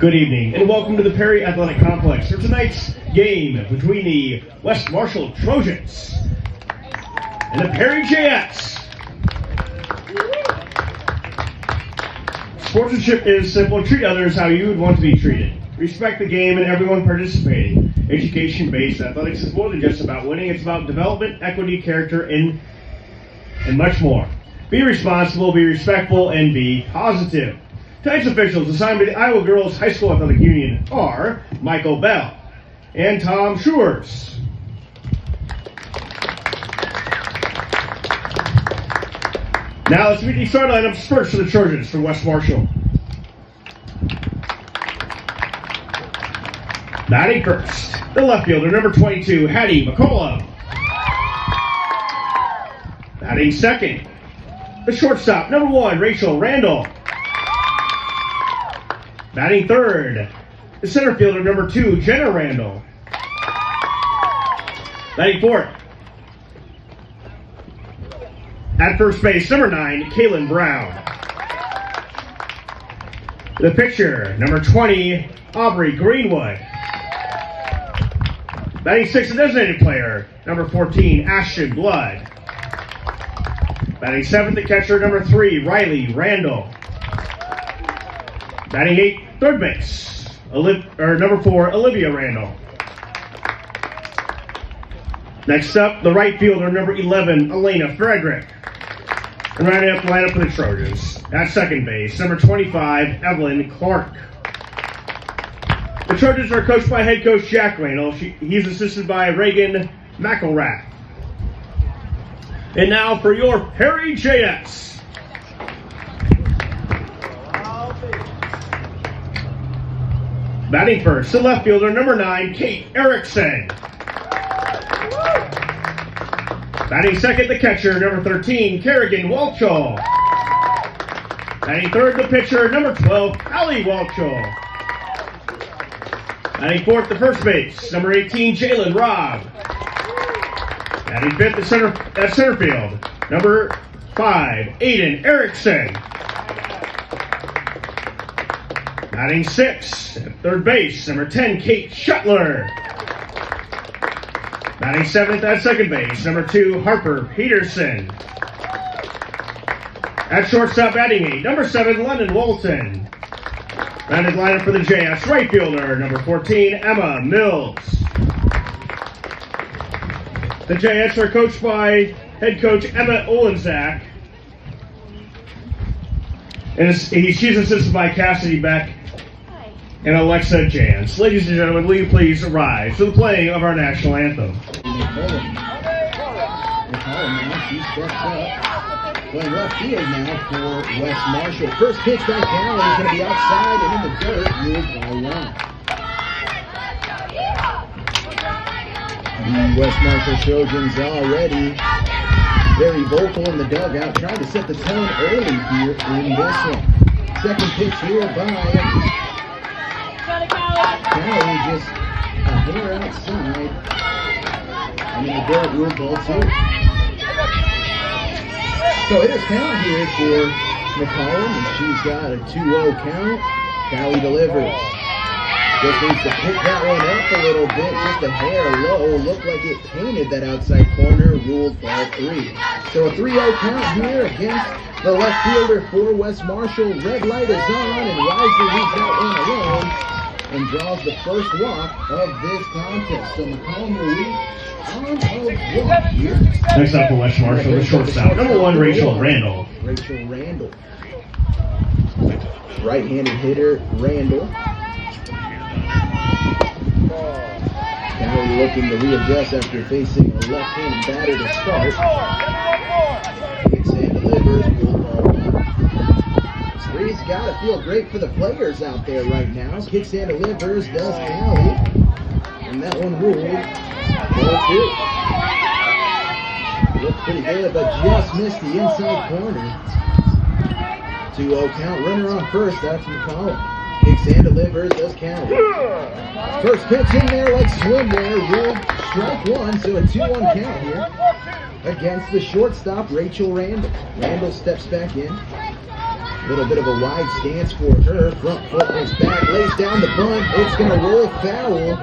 Good evening and welcome to the Perry Athletic Complex for tonight's game between the West Marshall Trojans and the Perry Jayettes. Sportsmanship is simple. Treat others how you would want to be treated. Respect the game and everyone participating. Education-based athletics is more than just about winning. It's about development, equity, character, and much more. Be responsible, be respectful, and be positive. Tonight's officials assigned by the Iowa Girls High School Athletic Union are Michael Bell and Tom Schwartz. Now let's meet the start lineups first for the Trojans from West Marshall. Batting first, the left fielder, number 22, Hattie McCullough. Batting second, the shortstop, number 1, Rachel Randall. Batting third, the center fielder, number 2, Jenna Randall. Batting fourth, at first base, number 9, Kaylin Brown. The pitcher, number 20, Aubrey Greenwood. Batting sixth, the designated player, number 14, Ashton Blood. Batting seventh, the catcher, number 3, Riley Randall. Batting eighth, third base, number 4, Olivia Randall. Next up, the right fielder, number 11, Elena Frederick. And rounding up the lineup for the Trojans. At second base, number 25, Evelyn Clark. The Trojans are coached by head coach Jack Randall. He's assisted by Reagan McElrath. And now for your Perry Jayettes. Batting first, the left fielder, number 9, Kate Erickson. Batting second, the catcher, number 13, Kerrigan Walchall. Batting third, the pitcher, number 12, Allie Walchall. Batting fourth, the first base, number 18, Jalen Robb. Batting fifth, at center field, number 5, Ayden Erickson. Batting sixth, at third base, number 10, Kate Shuttler. Batting seventh at second base, number 2, Harper Peterson. At shortstop, batting 8, number 7, London Walton. Rounded lineup for the Jayettes, right fielder, number 14, Emma Mills. The Jayettes are coached by head coach Emma Olenzak. And she's assisted by Cassidy Beck and Alexa Jans. Ladies and gentlemen, will you please rise for the playing of our national anthem. She steps up, playing left field now for West Marshall. First pitch by Callie is going to be outside and in the dirt, ruled by 1. The West Marshall Trojans already very vocal in the dugout, trying to set the tone early here in this one. Second pitch here by Callie, just a hair outside. And in the dirt, ruled ball 2. So hitter's count here for McCollum, and she's got a 2-0 count. Callie delivers. Just needs to pick that one up a little bit, just a hair low. Looked like it painted that outside corner, ruled ball 3. So a 3-0 count here against the left fielder for West Marshall. Red light is on, and Weiser leaves that one alone and draws the first walk of this contest. So McCollum will lead on of walk here. Next up for West Marshall, the shortstop, number 1, Rachel Randall. Rachel Randall. Right-handed hitter, Randall. Callie looking to readjust after facing a left-handed batter to start. Kicks and delivers. Three's got to feel great for the players out there right now. Kicks and delivers, does Callie. And that one ruled ball 2. Looked pretty good, but just missed the inside corner. 2-0 count, runner on first, that's McCollum. Kicks and delivers, does Callie. First pitch in there, like swimwear, ruled strike 1, so a 2-1 count here against the shortstop, Rachel Randall. Randall steps back in. Little bit of a wide stance for her. Front foot is back, lays down the bunt. It's going to roll foul.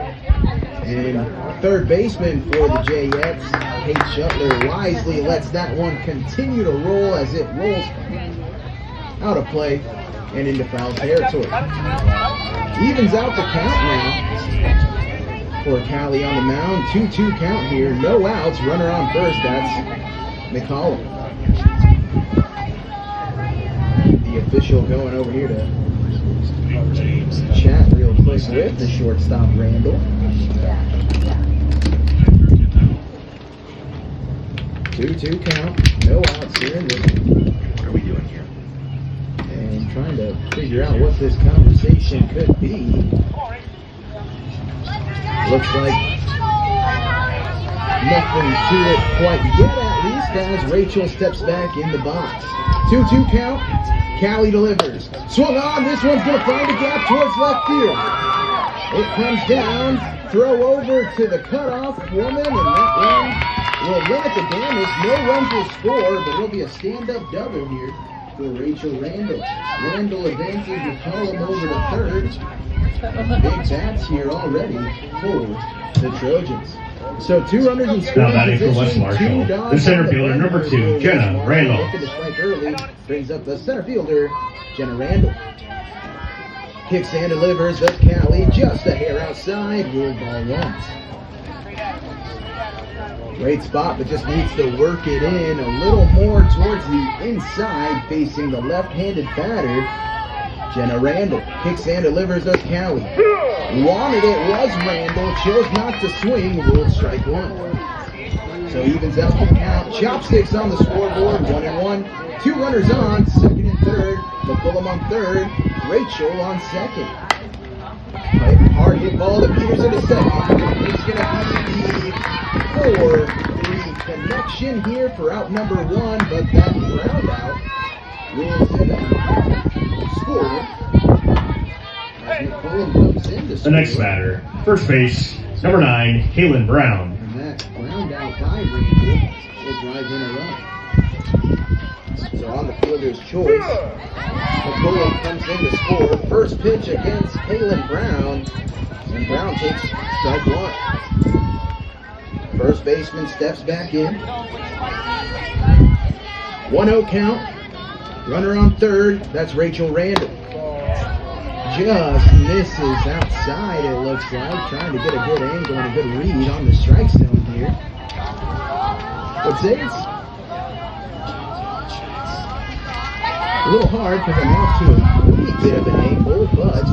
And third baseman for the Jayettes, Kate Shuttler, wisely lets that one continue to roll as it rolls out of play and into foul territory. Evens out the count now for Callie on the mound. 2-2 count here. No outs. Runner on first. That's McCollum. The official going over here to chat real quick with the shortstop, Randall. 2-2 count. No outs here in this. What are we doing here? And trying to figure out what this conversation could be. Looks like nothing to it quite yet, at least, as Rachel steps back in the box. 2-2 count. Callie delivers. Swung on. This one's going to find a gap towards left field. It comes down. Throw over to the cutoff woman, and that one will limit the damage. No runs will score, but it'll be a stand-up double here for Rachel Randall. Randall advances the column over to third. Big bats here already for the Trojans. So 2 runners in scoring Now batting for position, West Marshall, 2 dogs the center on fielder, mound number 2, for Jenna West Randall. Marshall. Looking to strike early, brings up the center fielder, Jenna Randall. Kicks and delivers, that's Callie, just a hair outside, ruled ball 1. Great spot, but just needs to work it in a little more towards the inside, facing the left-handed batter, Jenna Randall. Kicks and delivers, that's Callie. Wanted it, was Randall, chose not to swing, ruled strike 1. So evens out the count. Chopsticks on the scoreboard, 1-1. 2 runners on, second and third. McCullum on third, Rachel on second. Hard hit ball to Peters into second. It's going to be the 4-3 connection here for out number 1, but that ground out rules it out. Score. As McCullum comes in to The score. next batter, first base, number 9, Kaylin Brown. And that ground out by Randall will drive in a run. So on the fielder's choice, McCullum comes in to score. First pitch against Kaylin Brown, and Brown takes strike 1. First baseman steps back in. 1-0 count. Runner on third, that's Rachel Randall. Just misses outside, it looks like. Trying to get a good angle and a good read on the strike zone here. But it's a little hard because I'm off to a wee bit of an angle, but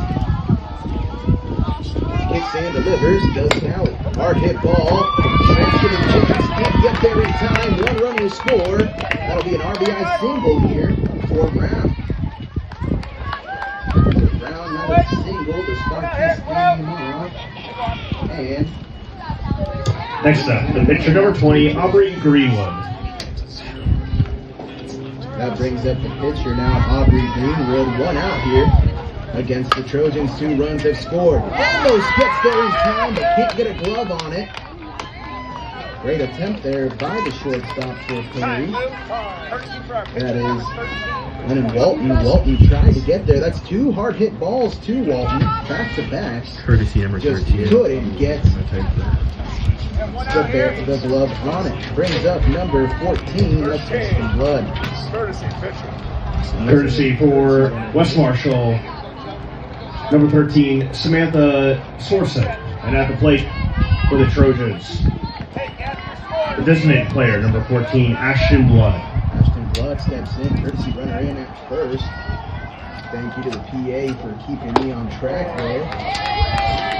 kicks and delivers, does Callie. Hard hit ball, Shrimps getting a chance, can't get there in time, 1 run will score. That'll be an RBI single here for Brown. Brown not a single to start this game off. And Next up, the pitcher number 20, Aubrey Greenwood. that brings up the pitcher now, Aubrey Greenwood. 1 out here against the Trojans. 2 runs have scored. Almost gets there in time, but can't get a glove on it. Great attempt there by the shortstop for Perry. That is Lennon Walton. Walton tried to get there. That's 2 hard hit balls to Walton, back to back. Courtesy number Just 13. couldn't get the glove on it. Brings up number 14, that's Justin Blood. Courtesy for West Marshall, number 13, Samantha Sorsa. And at the plate for the Trojans, the designated player, number 14, Ashton Blood. Ashton Blood steps in, courtesy runner in at first. Thank you to the PA for keeping me on track there.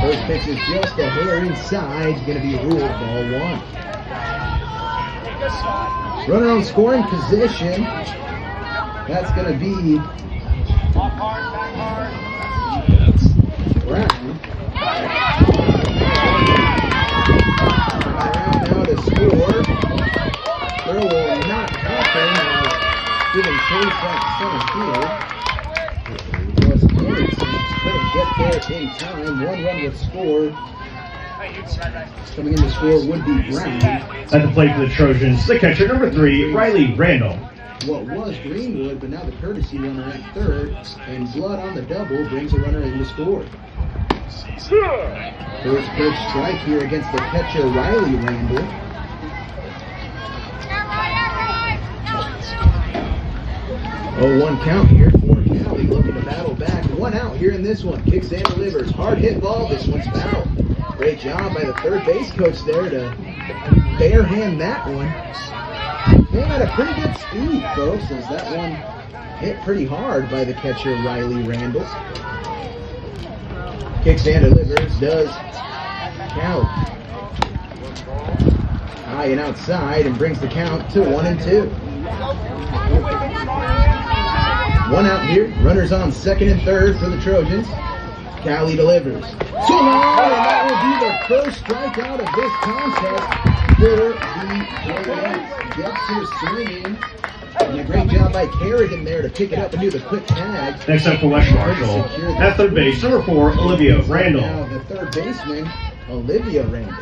First pitch is just a hair inside, going to be ruled ball 1. Runner on scoring position. That's going to be Brown. Around now to score. Throw will not happen. Giving chase at center field. Was Erickson. Couldn't get there in time. 1 run was scored. Coming in to score would be Brown. At the plate for the Trojans, the catcher, number 3, Riley Randall. what was Greenwood, but now the courtesy runner at third, and Blood on the double brings a runner in to score. First pitch strike here against the catcher Riley Randall. 0-1 count here for Cali, looking to battle back. One out here in this one. Kicks and delivers. Hard hit ball. This one's foul. Great job by the third base coach there to barehand that one. Came at a pretty good speed, folks, as that one hit pretty hard by the catcher Riley Randall. Kicks and delivers, does Cali. High and outside and brings the count to 1-2. One out here, runners on second and third for the Trojans. Cali delivers. Swung on, and that will be the first strikeout of this contest for the Jayettes. Jets are swinging. And a great job by Kerrigan there to pick it up and do the quick tag. Next up for West Marshall, at third base, number 4, Olivia Randall. Now the third baseman, Olivia Randall.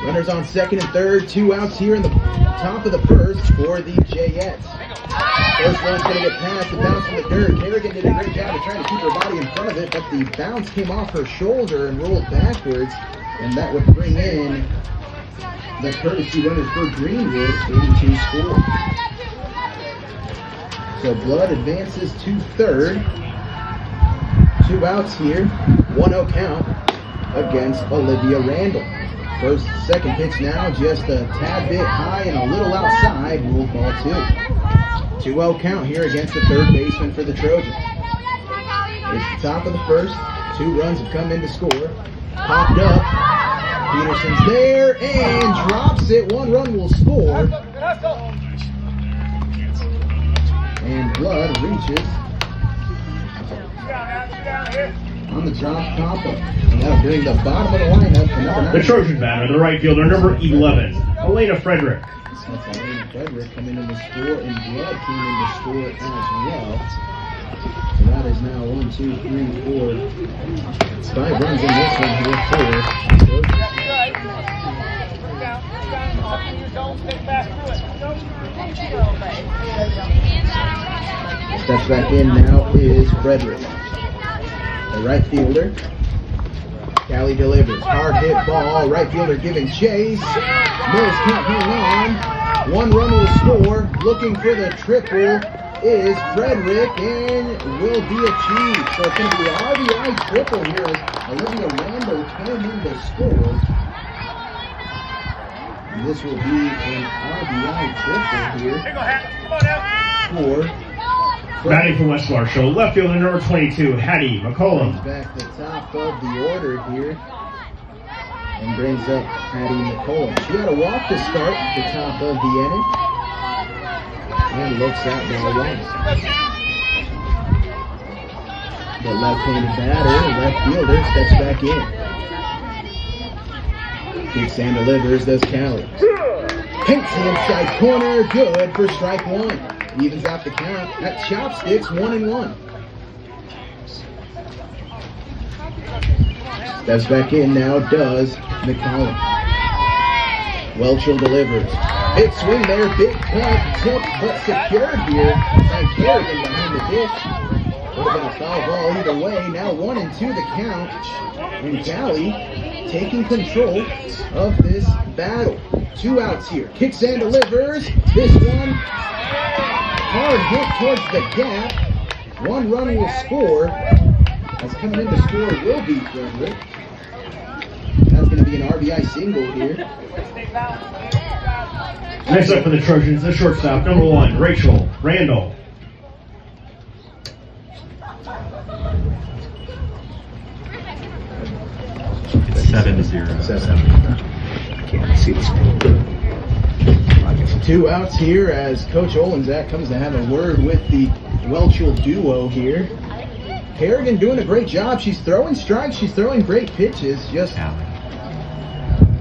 Runners on second and third, 2 outs here in the top of the first for the Jayettes. First one's going to get past the bounce from the dirt. Kerrigan did a great job of trying to keep her body in front of it, but the bounce came off her shoulder and rolled backwards, and that would bring in the courtesy runners for Greenwood, 82 score. So Blood advances to third. 2 outs here, 1-0 count against Olivia Randall. First, second pitch now, just a tad bit high and a little outside, ruled ball 2. 2-0 count here against the third baseman for the Trojans. It's the top of the first. 2 runs have come in to score. Popped up. Peterson's there and drops it. 1 run will score. And Blood reaches on the drop pop-up. And that'll bring the bottom of the lineup to number 9. The Trojan batter, the right fielder, number 11, Elena Frederick. That's Ayden Frederick coming in to score, and Blood came in to score as well. So that is now 1, 2, 3, 4, 5 runs in this one here for Steps back in now is Frederick. The right fielder. Cali delivers. Hard hit ball. Right fielder giving chase. Mills can't hang on. 1 run will score. Looking for the triple is Frederick and will be achieved. So it's going to be an RBI triple here as Olivia Randall came in to score. And this will be an RBI triple here for Batting for West Marshall, left fielder number 22, Hattie McCollum. Back to the top of the order here and brings up Hattie McCollum. She had a walk to start at the top of the inning and looks at ball 1. The left-handed batter, left fielder, steps back in. Kicks and delivers, does Cali. Paints the inside corner, good for strike 1. Evens out the count at Chopsticks, 1-1. Steps back in now, does McCollum. Welchel delivers. Big swing there, big cut, tipped but secured here by Kerrigan behind the dish. Would have been a foul ball either way. Now 1-2 the count. And Cali taking control of this battle. 2 outs here. Kicks and delivers. This one hard hit towards the gap. 1 run will score. As coming in to score will be Frederick. That's going to be an RBI single here. Next up for the Trojans, the shortstop, number 1, Rachel Randall. It's 7-0. 7. See this. 2 outs here as Coach Olenczak comes to have a word with the Welchel duo here. Kerrigan doing a great job. She's throwing strikes. She's throwing great pitches. Just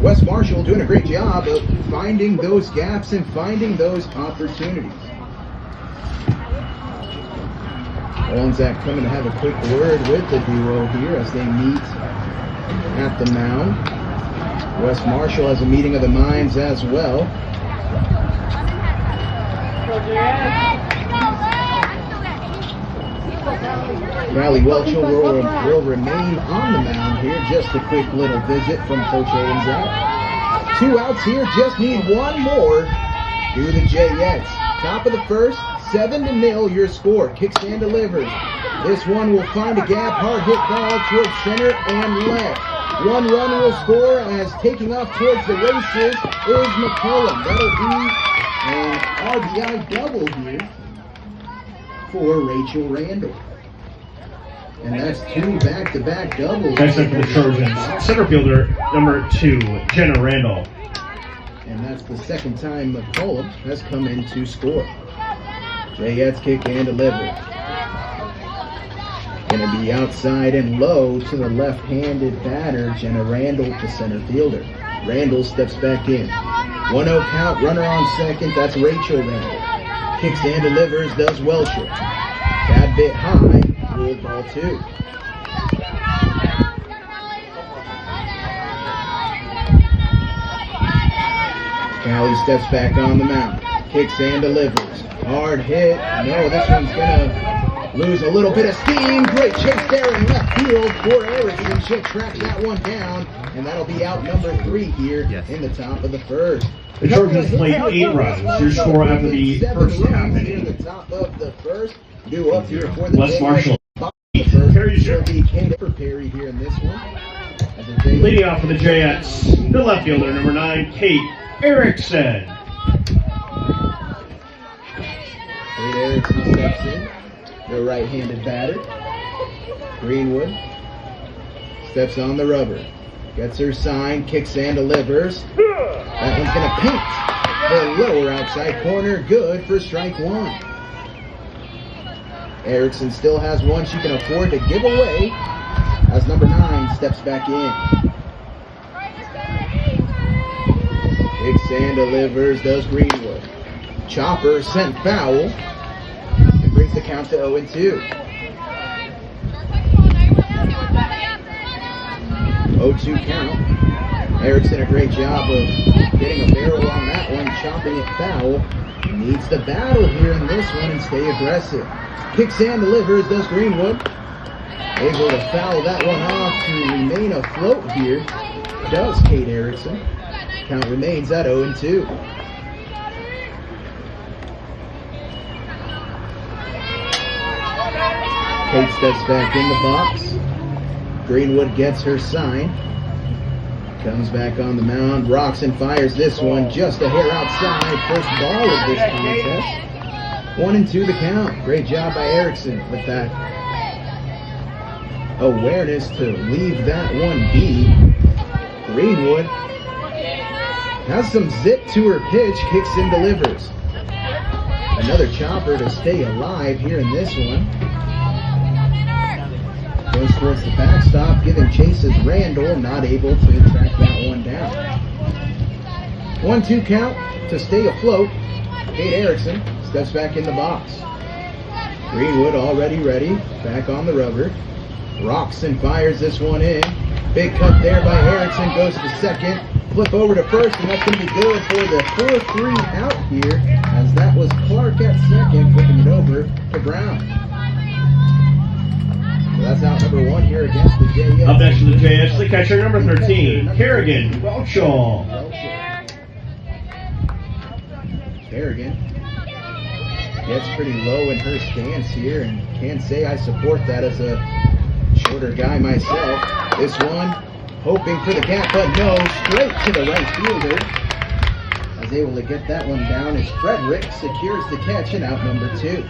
West Marshall doing a great job of finding those gaps and finding those opportunities. Olenczak coming to have a quick word with the duo here as they meet at the mound. West Marshall has a meeting of the minds as well. Riley Welchel will remain on the mound here. Just a quick little visit from Coach Ayden. 2 outs here, just need one more. Do the Jayettes. Top of the first, 7-0 your score. Kicks and delivers. This one will find a gap, hard hit ball towards center and left. 1 run will score as taking off towards the races is McCollum. That'll be an RBI double here for Rachel Randall. And that's 2 back-to-back doubles. Next up for the Trojans, center fielder number 2, Jenna Randall. And that's the second time McCollum has come in to score. Jayettes kick and deliver. Gonna be outside and low to the left-handed batter, Jenna Randall, to center fielder. Randall steps back in. 1-0 count, runner on second, that's Rachel Randall. Kicks and delivers, does Welcher. Bad bit high, ruled ball 2. Callie steps back on the mound. Kicks and delivers. Hard hit. No, this one's gonna lose a little bit of steam. Great chase there in left field for Erickson. She'll track that one down, and that'll be out number 3 here in the top of the first. The Trojans played 8 runs. Your score after the first half inning. The top of the first. Due up here for the Les Marshall. Perry's will be Kate for Perry here in this one. Leading off for the Jayettes, the left fielder number 9, Kate Erickson. Kate Erickson steps in, the right-handed batter. Greenwood steps on the rubber, gets her sign, kicks and delivers. That one's gonna paint the lower outside corner, good for strike 1. Erickson still has one she can afford to give away as number 9 steps back in. Kicks and delivers, does Greenwood. Chopper sent foul and brings the count to 0-2. 0-2 count. Erickson a great job of getting a barrel on that one, chopping it foul. Needs to battle here in this one and stay aggressive. Kicks and delivers, does Greenwood. Able to foul that one off to remain afloat here. Does Kate Erickson. Count remains at 0-2. Kate steps back in the box. Greenwood gets her sign. Comes back on the mound, rocks and fires this one just a hair outside. First ball of this contest. 1-2 the count. Great job by Erickson with that awareness to leave that one be. Greenwood has some zip to her pitch, kicks and delivers. Another chopper to stay alive here in this one. Goes towards the backstop, giving chase as Randall, not able to track that one down. 1-2 count to stay afloat. Kate Erickson steps back in the box. Greenwood already ready, back on the rubber. Rocks and fires this one in. Big cut there by Erickson, goes to second. Flip over to first, and that's going to be good for the 4-3 out here, as that was Clark at second, flipping it over to Brown. So that's out number 1 here against the Jayettes. Up next to the Jayettes, the catcher number 13, Kerrigan Welchel. Kerrigan gets pretty low in her stance here, and can't say I support that as a shorter guy myself. This one, hoping for the gap, but no, straight to the right fielder. I was able to get that one down as Frederick secures the catch, and out number 2.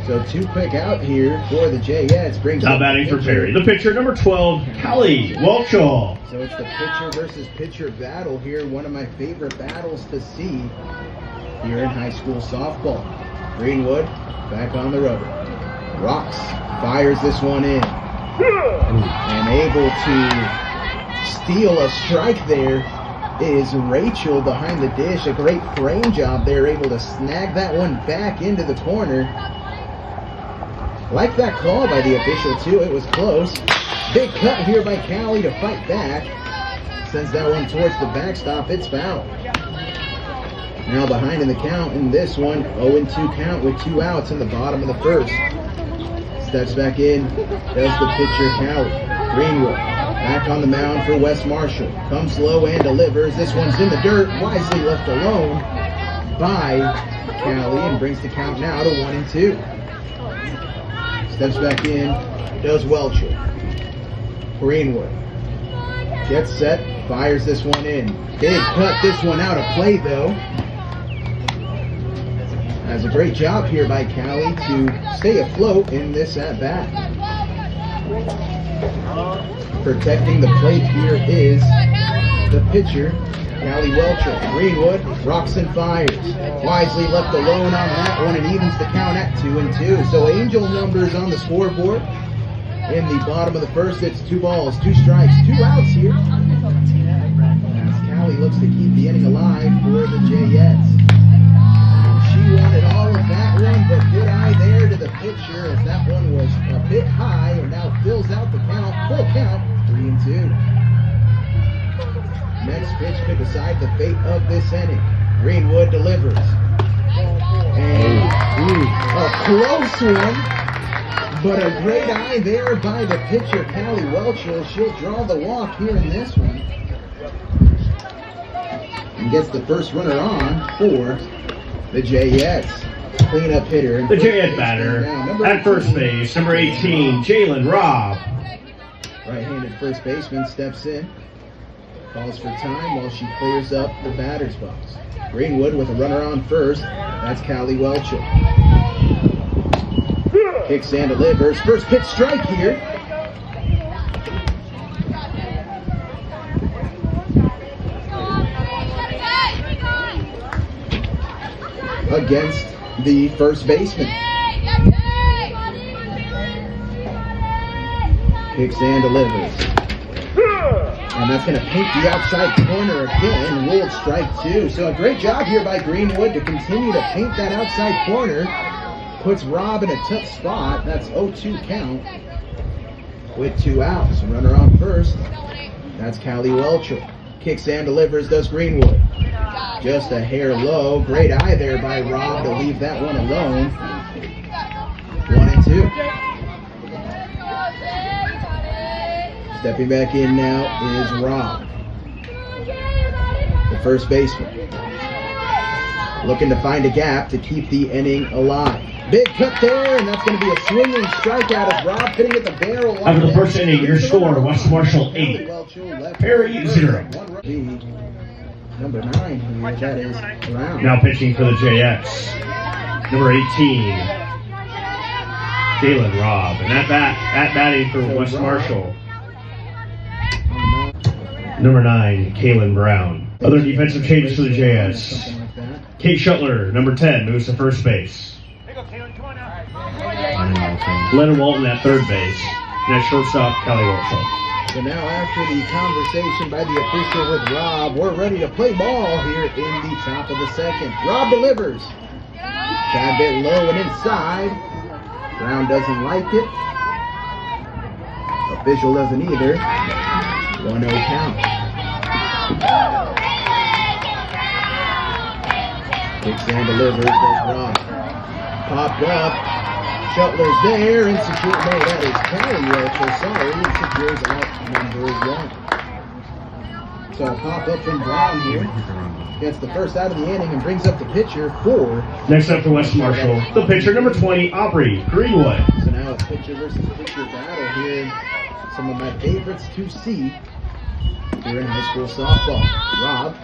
So 2 quick out here for the Jayettes. Brings now batting for Perry, the pitcher number 12, Callie Welchel. So it's the pitcher versus pitcher battle here. One of my favorite battles to see here in high school softball. Greenwood back on the rubber. Rocks fires this one in. And able to steal a strike there is Rachel behind the dish. A great frame job there, able to snag that one back into the corner. Like that call by the official too, it was close. Big cut here by Callie to fight back. Sends that one towards the backstop, it's foul. Now behind in the count in this one, 0-2 count with 2 outs in the bottom of the first. Steps back in, does the pitcher Callie. Greenwood back on the mound for West Marshall. Comes low and delivers. This one's in the dirt, wisely left alone by Callie and brings the count now to 1-2. Steps back in, does Welcher. Greenwood gets set, fires this one in. Big cut this one out of play though. Has a great job here by Callie to stay afloat in this at-bat. Protecting the plate here is the pitcher, Callie Welcher. Greenwood rocks and fires. Wisely left alone on that one and evens the count at 2-2. So Angel numbers on the scoreboard. In the bottom of the first, it's 2 balls, 2 strikes, 2 outs here. As Callie looks to keep the inning alive for the Jayettes. She wanted all of that one, but good eye there to the pitcher as that one was a bit high and now fills out the count, full count, 3-2. Next pitch could decide the fate of this inning. Greenwood delivers. And a close one, but a great eye there by the pitcher, Callie Welcher. She'll draw the walk here in this one. And gets the first runner on for the Jayettes. Cleanup hitter. The Jayette batter at first base, number 18, Jalen Robb. Right-handed first baseman steps in. Calls for time while she clears up the batter's box. Greenwood with a runner on first. That's Callie Welcher. Kicks and delivers. First pitch strike here. Against the first baseman. Kicks and delivers. And that's going to paint the outside corner again. Ruled strike 2. So a great job here by Greenwood to continue to paint that outside corner. Puts Robb in a tough spot. That's 0-2 count with 2 outs. Runner on first. That's Callie Welcher. Kicks and delivers, does Greenwood. Just a hair low. Great eye there by Robb to leave that one alone. 1-2. Stepping back in now is Robb, the first baseman. Looking to find a gap to keep the inning alive. Big cut there, and that's going to be a swinging strikeout as Robb hitting at the barrel. After the first inning, your score, West Marshall 8, Perry 0. Number 9 here, that is Brown. Now pitching for the Jayettes, number 18, Jalen Robb. And at batting for West Marshall, number 9, Kaylin Brown. Other defensive changes for the Jayettes. Kate Shuttler, number 10, moves to first base. Lennon Walton at third base. And at shortstop, Callie Welcher. So now after the conversation by the official with Robb, we're ready to play ball here in the top of the second. Robb delivers. Tad bit low and inside. Brown doesn't like it. Official doesn't either. 1-0 count. Kicks and delivers, does Robb. Popped up. Shuttler's there, insecure. No, that is Callie Welcher, sorry, and secures out number 1. So a pop up from Brown here. Gets the first out of the inning and brings up the pitcher for. Next up for West Marshall, the pitcher, number 20, Aubrey Greenwood. So now it's pitcher versus pitcher battle here. Some of my favorites to see here in high school softball. Robb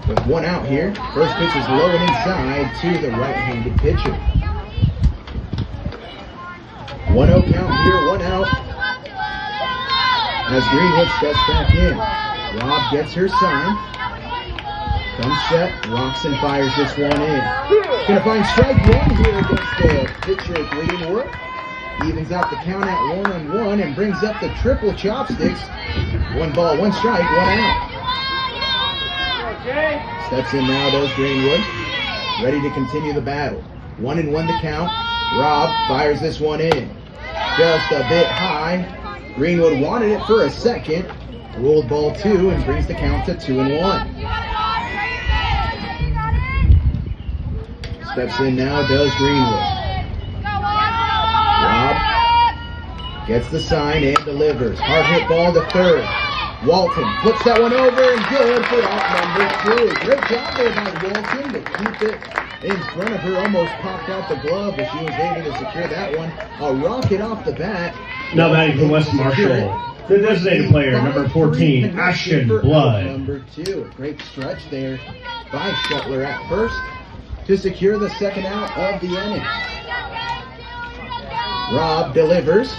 with 1 out here. First pitch is low and inside to the right-handed pitcher. 1-0 count here, 1 out. As Greenwood steps back in. Robb gets her sign. Comes set, rocks and fires this one in. Gonna find strike 1 here against the pitcher Greenwood. Evens out the count at 1-1 and brings up the triple chopsticks. 1 ball, 1 strike, 1 out. Steps in now, does Greenwood. Ready to continue the battle. 1-1 the count. Robb fires this one in. Just a bit high. Greenwood wanted it for a second. Ruled ball 2 and brings the count to 2-1. Steps in now, does Greenwood. Rob gets the sign and delivers. Hard hit ball to third. Walton flips that one over and good for out number 2. Great job there by Walton to keep it in front of her. Almost popped out the glove, but she was able to secure that one. A rocket off the bat. Now batting for West Marshall, the designated player, number 14, Ashton Blood. Number 2, a great stretch there by Shuttler at first to secure the second out of the inning. Rob delivers.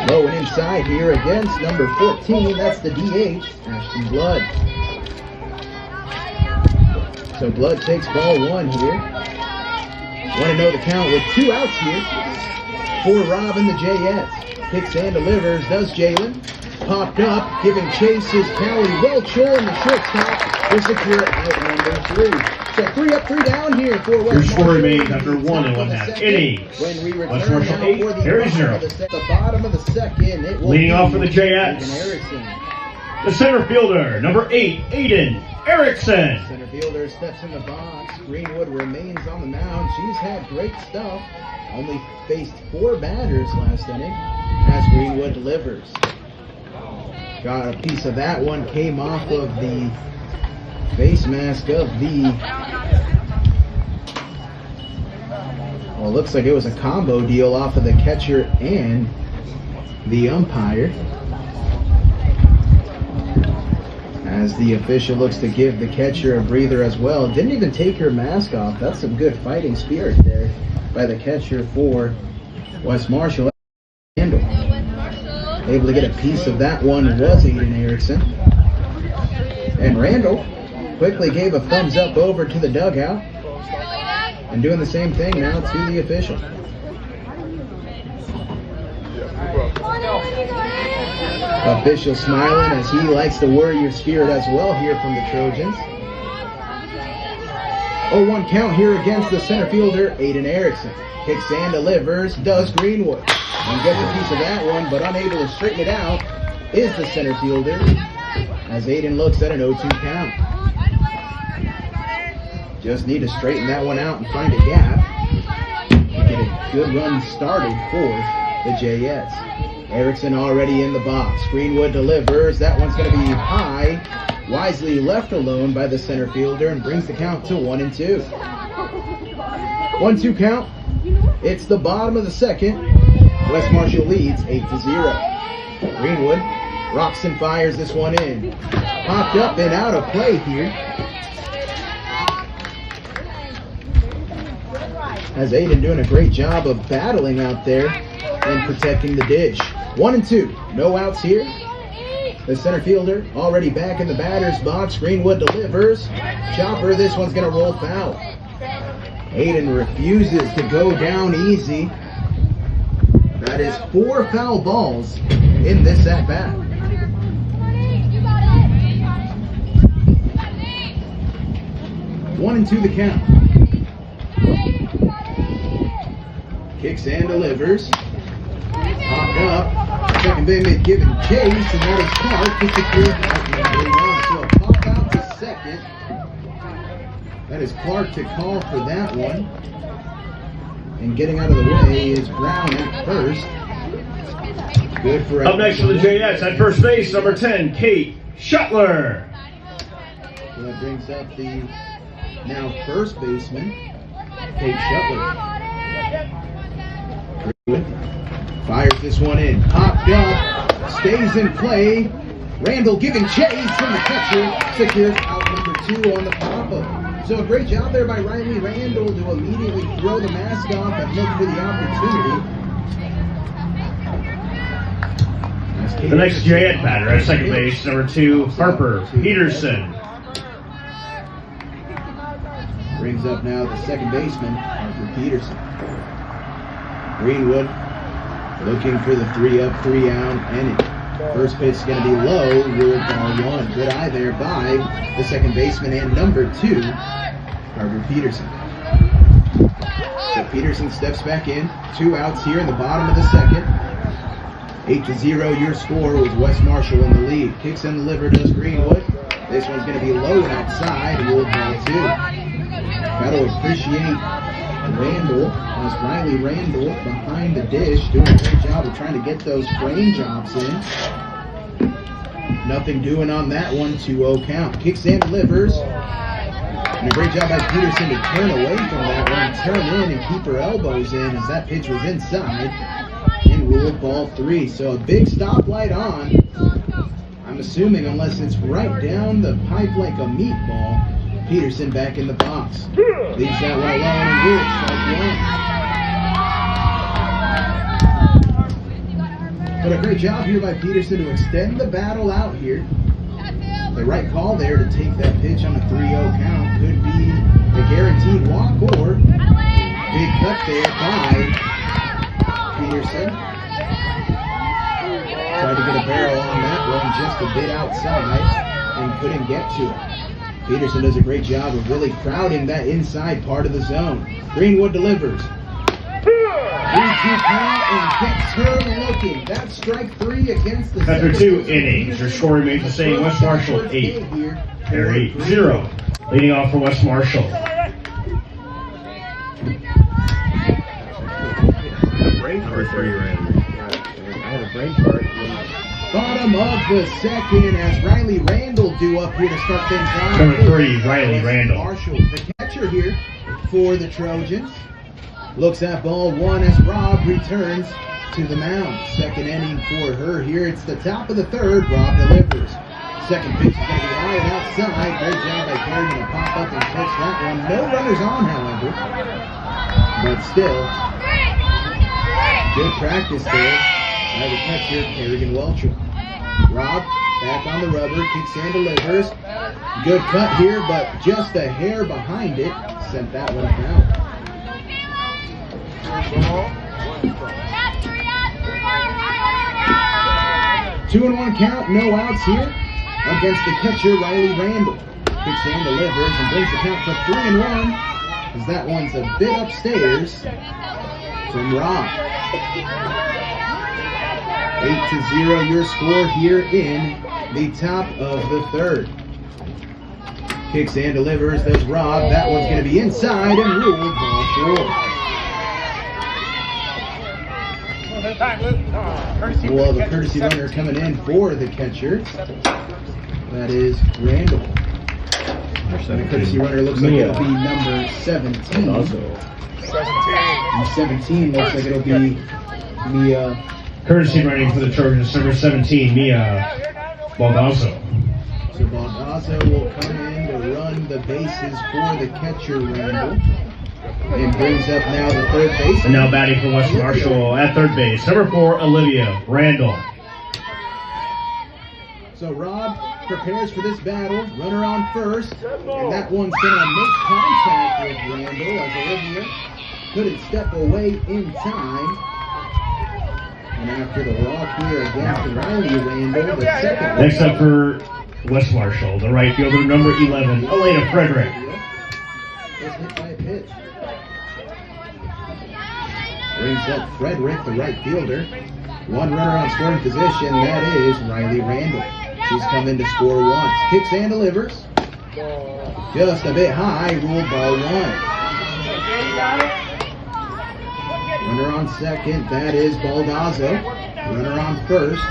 Low and inside here against number 14. That's the DH, Ashton Blood. So Blood takes ball 1 here. Want to know the count with 2 outs here for Rob and the Jayettes. Kicks and delivers, does Jalen. Popped up, giving chase is Callie Welcher, and the shortstop will secure out number 3. So 3 up, 3 down here for West Your score Marshall. remains after 1 1/2 innings. When we West return Marshall now 8, for the Harry 0. the bottom of the second, it will Leading be off for the Jayettes. Ayden Erickson. The center fielder, number 8, Ayden Erickson. Center fielder steps in the box. Greenwood remains on the mound. She's had great stuff. Only faced 4 batters last inning as Greenwood delivers. Got a piece of that one. Came off of the face mask of the... Well, it looks like it was a combo deal off of the catcher and the umpire. As the official looks to give the catcher a breather as well. Didn't even take her mask off. That's some good fighting spirit there by the catcher for West Marshall. Randall. Able to get a piece of that one was Ayden Erickson. And Randall quickly gave a thumbs up over to the dugout. And doing the same thing now to the official. Official smiling as he likes the warrior spirit as well here from the Trojans. 0-1 count here against the center fielder, Ayden Erickson. Kicks and delivers, does Greenwood. And gets a piece of that one, but unable to straighten it out is the center fielder as Ayden looks at an 0-2 count. Just need to straighten that one out and find a gap. Get a good run started for the Jayettes. Erickson already in the box. Greenwood delivers. That one's going to be high. Wisely left alone by the center fielder and brings the count to 1-2. 1-2 count. It's the bottom of the second. West Marshall leads 8-0. Greenwood rocks and fires this one in. Popped up and out of play here. As Ayden doing a great job of battling out there and protecting the dish. 1-2, no outs here. The center fielder already back in the batter's box. Greenwood delivers. Chopper, this one's going to roll foul. Ayden refuses to go down easy. That is 4 foul balls in this at-bat. One and 2 the count. Kicks and delivers. Popped up. Second baseman giving chase, and that is Clark to secure out number 1. So a pop out to second. That is Clark to call for that one. And getting out of the way is Brown at first. Good for Up next for the Jayettes at first base, number 10, Kate Shuttler. So that brings up the now first baseman, Kate Shuttler. Fires this one in. Popped up. Stays in play. Randall giving chase, and the catcher secures out number 2 on the pop-up. So a great job there by Riley Randall to immediately throw the mask off and look for the opportunity. The next Jayette batter at second base, number 2, Harper Peterson. Brings up now the second baseman, Harper Peterson. Greenwood looking for the 3-up, 3-out inning. First pitch is going to be low, ruled ball 1. Good eye there by the second baseman and number 2, Harper Peterson. So Peterson steps back in. 2 outs here in the bottom of the second. 8-0 your score with West Marshall in the lead. Kicks and delivered does Greenwood. This one's going to be low and outside, ruled ball 2. Got to appreciate Randall, as Riley Randall behind the dish, doing a great job of trying to get those frame jobs in. Nothing doing on that one, 2-0 count. Kicks and delivers. And a great job by Peterson to turn away from that one, turn in and keep her elbows in as that pitch was inside. And ruled ball 3. So a big stoplight on. I'm assuming, unless it's right down the pipe like a meatball. Peterson back in the box. Leaves that one alone and rules strike one. But a great job here by Peterson to extend the battle out here. The right call there to take that pitch on a 3-0 count could be the guaranteed walk or big cut there by Peterson. Tried to get a barrel on that one just a bit outside and couldn't get to it. Peterson does a great job of really crowding that inside part of the zone. Greenwood delivers. 3-2 count and gets her looking. That's strike 3 against the After 2 innings, your score remains the same. West Marshall 8, Perry 0. Leading off for West Marshall. Number 3, Randy. I had a brain fart. Bottom of the second as Riley Randall due up here to start things off. Number 3, Riley Randall. Marshall, the catcher here for the Trojans. Looks at ball 1 as Rob returns to the mound. Second inning for her here. It's the top of the third. Rob delivers. Second pitch is going to be high and outside. Great job by Kerrigan to pop up and catch that one. No runners on, however. But still, good practice there by the catcher, Kerrigan Welcher. Rob back on the rubber, kicks and delivers. Good cut here, but just a hair behind it. Sent that one out. 2-1 count, no outs here against the catcher, Riley Randall. Kicks and delivers and brings the count to 3-1 as that one's a bit upstairs from Rob. 8-0 your score here in the top of the third. Kicks and delivers, there's Rob. That one's going to be inside and ruled ball 4. Well, the courtesy runner coming in for the catcher. That is Randall. The courtesy runner looks like it'll be number 17. And 17 looks like it'll be Mia. Courtesy running for the Trojans, number 17, Mia Baldazzo. So Baldazzo will come in to run the bases for the catcher, Randall. And brings up now the third base. And now batting for West Marshall at third base, number 4, Olivia Randall. So Rob prepares for this battle. Runner on first. And that one's going to make contact with Randall as Olivia couldn't step away in time. And after the walk here against Riley Randall, the second. Next up for West Marshall, the right fielder, number 11, Elena Frederick. Was hit by a pitch. Brings up Frederick, the right fielder. One runner on scoring position, that is Riley Randall. She's come in to score once. Kicks and delivers. Just a bit high, ruled ball 1. Runner on second, that is Baldazzo. Runner on first,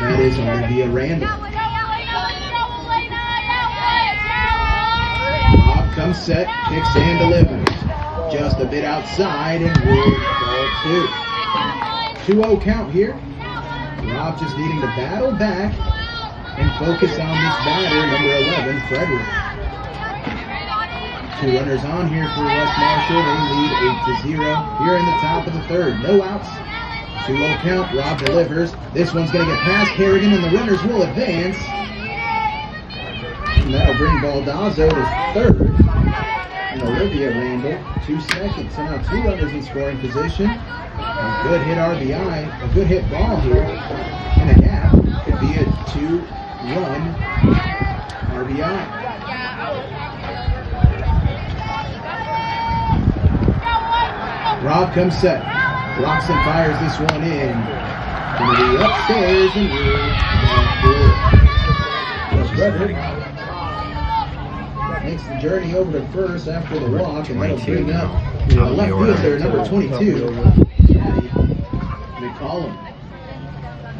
that is Olivia Randall. Rob comes set, kicks and delivers. Just a bit outside and ruled ball 2. 2-0 count here. Rob just needing to battle back and focus on this batter, number 11, Frederick. 2 runners on here for West Marshall. They lead 8-0 here in the top of the third. No outs. 2-0 count. Rob delivers. This one's going to get past Kerrigan, and the runners will advance. And that'll bring Baldazzo to third. And Olivia Randall 2 seconds. So now 2 runners in scoring position. A good hit RBI, a good hit ball here. And a gap. Could be a 2-run RBI. Rob comes set. Rocks and fires this one in. Going to be upstairs and ruled ball 4. Frederick. makes the journey over to first after the walk, and that'll 22 bring up now. the left fielder, number 22, McCollum.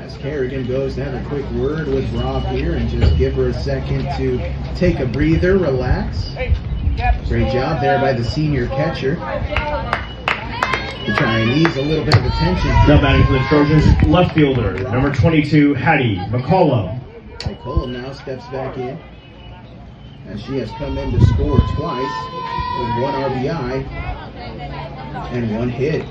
As Kerrigan goes to have a quick word with Rob here and just give her a second to take a breather, relax. Great job there by the senior catcher to try and ease a little bit of the tension. Now batting for the Trojans, left fielder, number 22, Hattie McCollum. McCollum now steps back in, as she has come in to score twice with 1 RBI and 1 hit.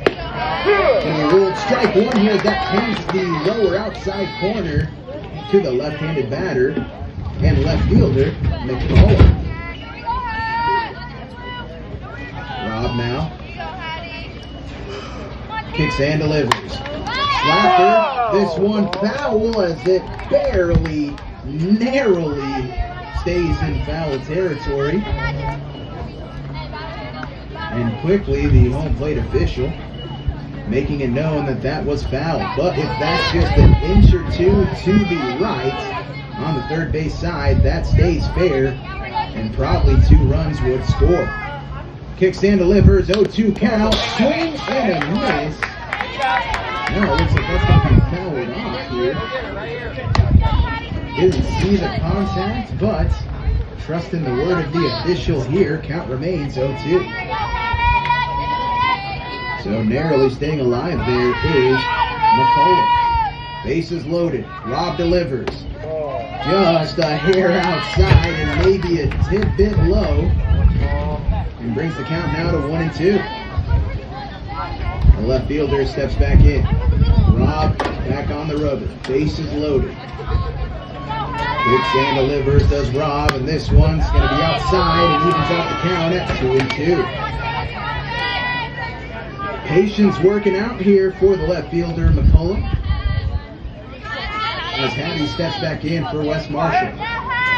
And a ruled strike one here that pings the lower outside corner to the left-handed batter and left fielder, McCollum. Rob now kicks and delivers. Slapper, this one foul as it barely, narrowly stays in foul territory. And quickly the home plate official making it known that that was foul. But if that's just an inch or two to the right on the third base side, that stays fair and probably 2 runs would score. Kicks and delivers, 0-2 count, swing and a miss. No, it looks like that's going to be fouled off here. Didn't see the contact, but trust in the word of the official here, count remains 0-2. So narrowly staying alive there is McCollum. Bases loaded, Rob delivers. Just a hair outside and maybe a tidbit low. And brings the count now to 1-2. The left fielder steps back in. Rob back on the rubber. Bases loaded. Kicks and delivers does Rob, and this one's going to be outside and evens out the count at 2-2. Patience working out here for the left fielder, McCollum. As Hattie steps back in for West Marshall.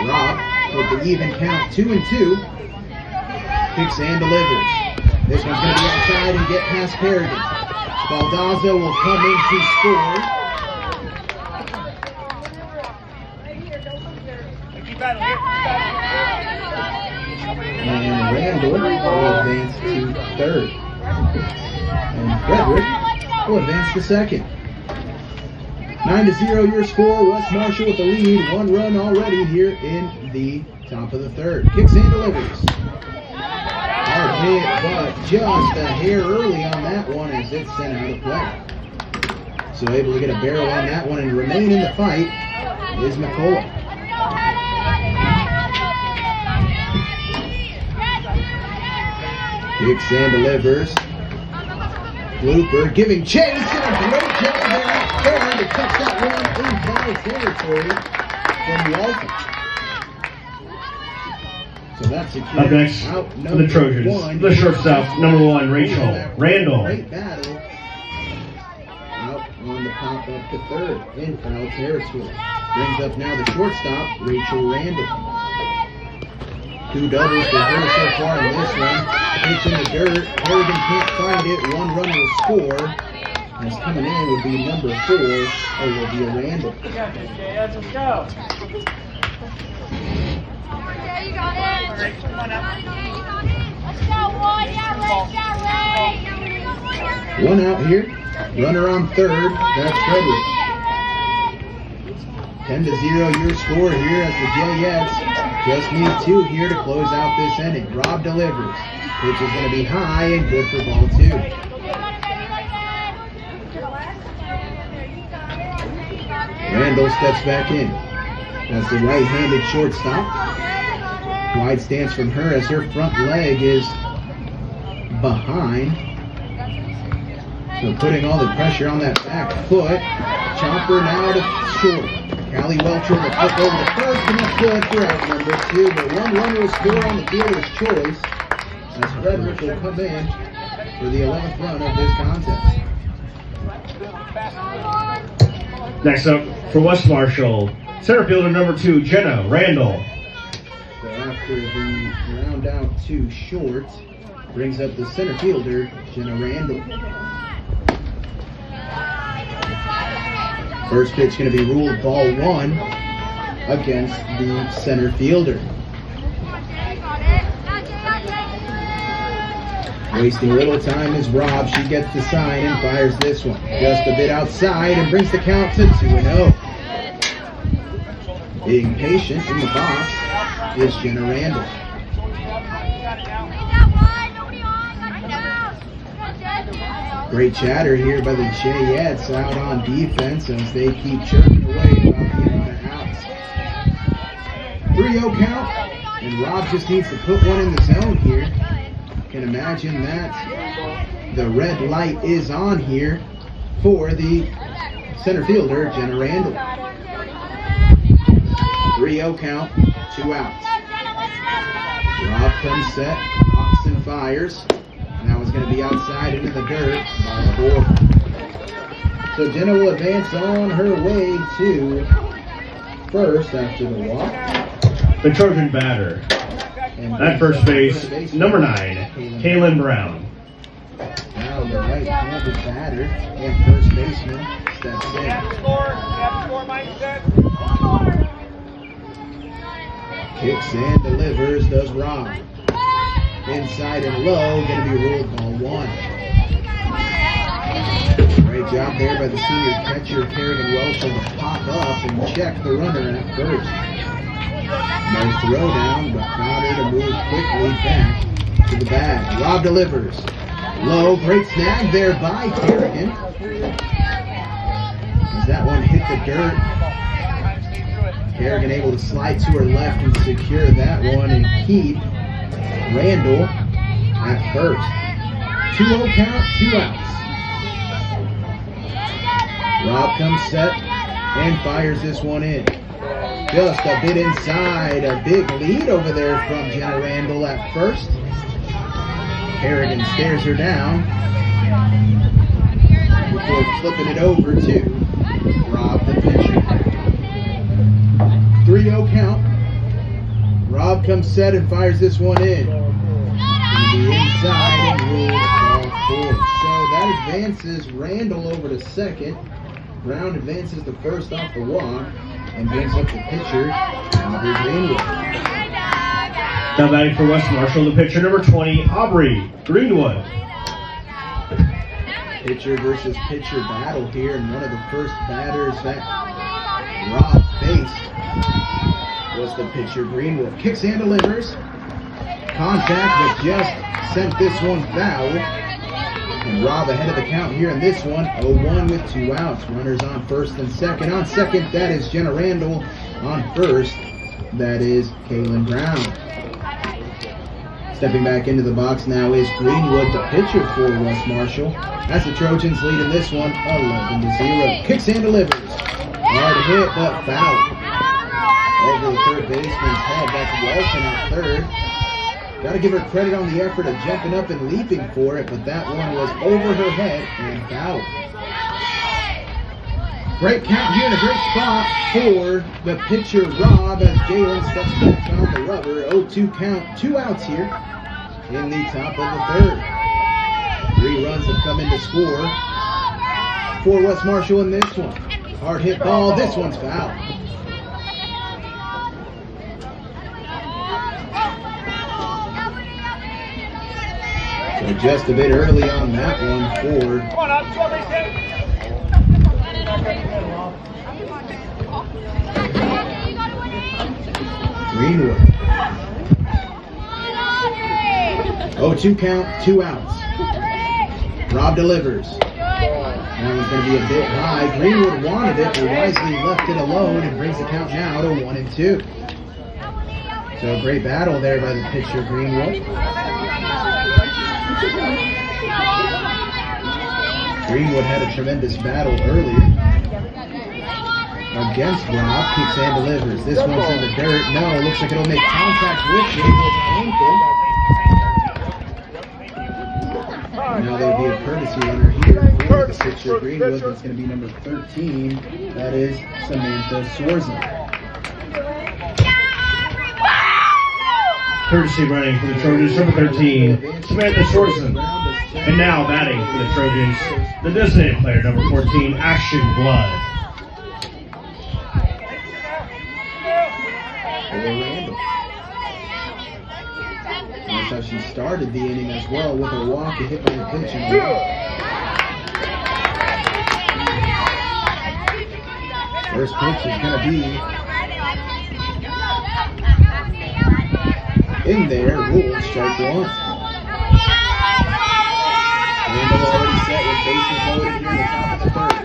Rob with the even count 2-2. Kicks and delivers. This one's going to be outside and get past Kerrigan. Baldazzo will come in to score. And Randall will advance to third. And Frederick will advance to second. 9-0 your score. West Marshall with the lead. 1 run already here in the top of the third. Kicks and delivers. Hard hit, but just a hair early on that one as it's sent out of play. So able to get a barrel on that one and remain in the fight is McCollum. Kicks and delivers. Blooper giving chase and a great job there out there to catch that one in foul territory from Walton. So that's secure. Up next for the Trojans, the shortstop, number 1, Rachel Randall. Great battle. Out on the pop up to third in foul territory. Brings up now the shortstop, Rachel Randall. 2 doubles for her so far in this one. Pitch in the dirt. Kerrigan can't find it. 1 run will score. As coming in would be number 4, Olivia Randall. Let's go. You got it. Let's go, boy. Yeah, 1 out here. Runner on third. That's Frederick. 10-0 your score here as the Jayettes just need 2 here to close out this inning. Rob delivers. Pitch is going to be high and good for ball 2. Randall steps back in as the right-handed shortstop. Wide stance from her as her front leg is behind. So putting all the pressure on that back foot. Chopper now to short. Callie Welcher will flip over to first, and that's good for out number 2. But 1 run will score on the fielder's choice as Frederick will come in for the 11th run of this contest. Next up for West Marshall, center fielder number 2, Jenna Randall. So after the round out to short, brings up the center fielder, Jenna Randall. First pitch going to be ruled ball 1 against the center fielder. Wasting little time is Rob. She gets the sign and fires this one. Just a bit outside and brings the count to 2-0. Being patient in the box is Jenna Randall. Great chatter here by the Jayettes out on defense as they keep chirping away about the amount of outs. 3-0 count, and Rob just needs to put one in the zone here. Can imagine that the red light is on here for the center fielder, Jenna Randall. 3-0 count, 2 outs. Rob comes set, locks and fires. And that was going to be outside into the dirt, ball 4. So Jenna will advance on her way to first after the walk. The Trojan batter. At first base, number 9, Kaylin Brown. Now the right-handed batter and first baseman steps in. Kicks and delivers, does Rob. Inside and low, going to be ruled ball 1. Great job there by the senior catcher, Kerrigan Welch, to pop up and check the runner at first. No throw down, but Crowder to move quickly back to the bag. Rob delivers. Low, great snag there by Kerrigan. As that one hit the dirt, Kerrigan able to slide to her left and secure that one and keep Randall at first. 2-0 count, 2 outs. Rob comes set and fires this one in. Just a bit inside. A big lead over there from Jenna Randall at first. Kerrigan stares her down before flipping it over to Rob the pitcher. 3-0 count. Rob comes set and fires this one in. To the inside and ruled ball 4. So that advances Randall over to second. Brown advances to first off the walk and brings up the pitcher, Aubrey Greenwood. Now batting for West Marshall, the pitcher number 20, Aubrey Greenwood. Pitcher versus pitcher battle here, and one of the first batters that Rob faced was the pitcher Greenwood. Kicks and delivers. Contact, but just sent this one foul. And Rob ahead of the count here in this one. 0-1 with 2 outs. Runners on first and second. On second, that is Jenna Randall. On first, that is Kaylin Brown. Stepping back into the box now is Greenwood, the pitcher for West Marshall. That's the Trojans lead in this one, 11-0. Kicks and delivers. Hard hit, but foul. Over the third baseman's head. That's Walton at third. Got to give her credit on the effort of jumping up and leaping for it, but that one was over her head and foul. Great count here and a great spot for the pitcher Rob as Jalen steps back on the rubber. 0-2 count, 2 outs here in the top of the third. 3 runs have come in to score for West Marshall in this one. Hard hit ball, this one's foul. So just a bit early on that one for Greenwood. 0-2 count, 2 outs. Rob delivers. That one's going to be a bit high. Greenwood wanted it, but wisely left it alone and brings the count now to 1-2. So a great battle there by the pitcher Greenwood. Greenwood had a tremendous battle earlier against Rob. Kicks and delivers. This one's in the dirt. No, looks like it'll make contact with Greenwood's ankle. Now there'll be a courtesy runner here for the pitcher Greenwood. That's going to be number 13. That is Samantha Swarzen. Courtesy running for the Trojans, number 13, Samantha Swartzen. And now batting for the Trojans, the designated player, number 14, Ashton Blood. That's how she started the inning as well with a walk and hit by the pitch. First pitch is going to be in there. Ruled strike one. Randall already set with bases loaded here in the top of the third.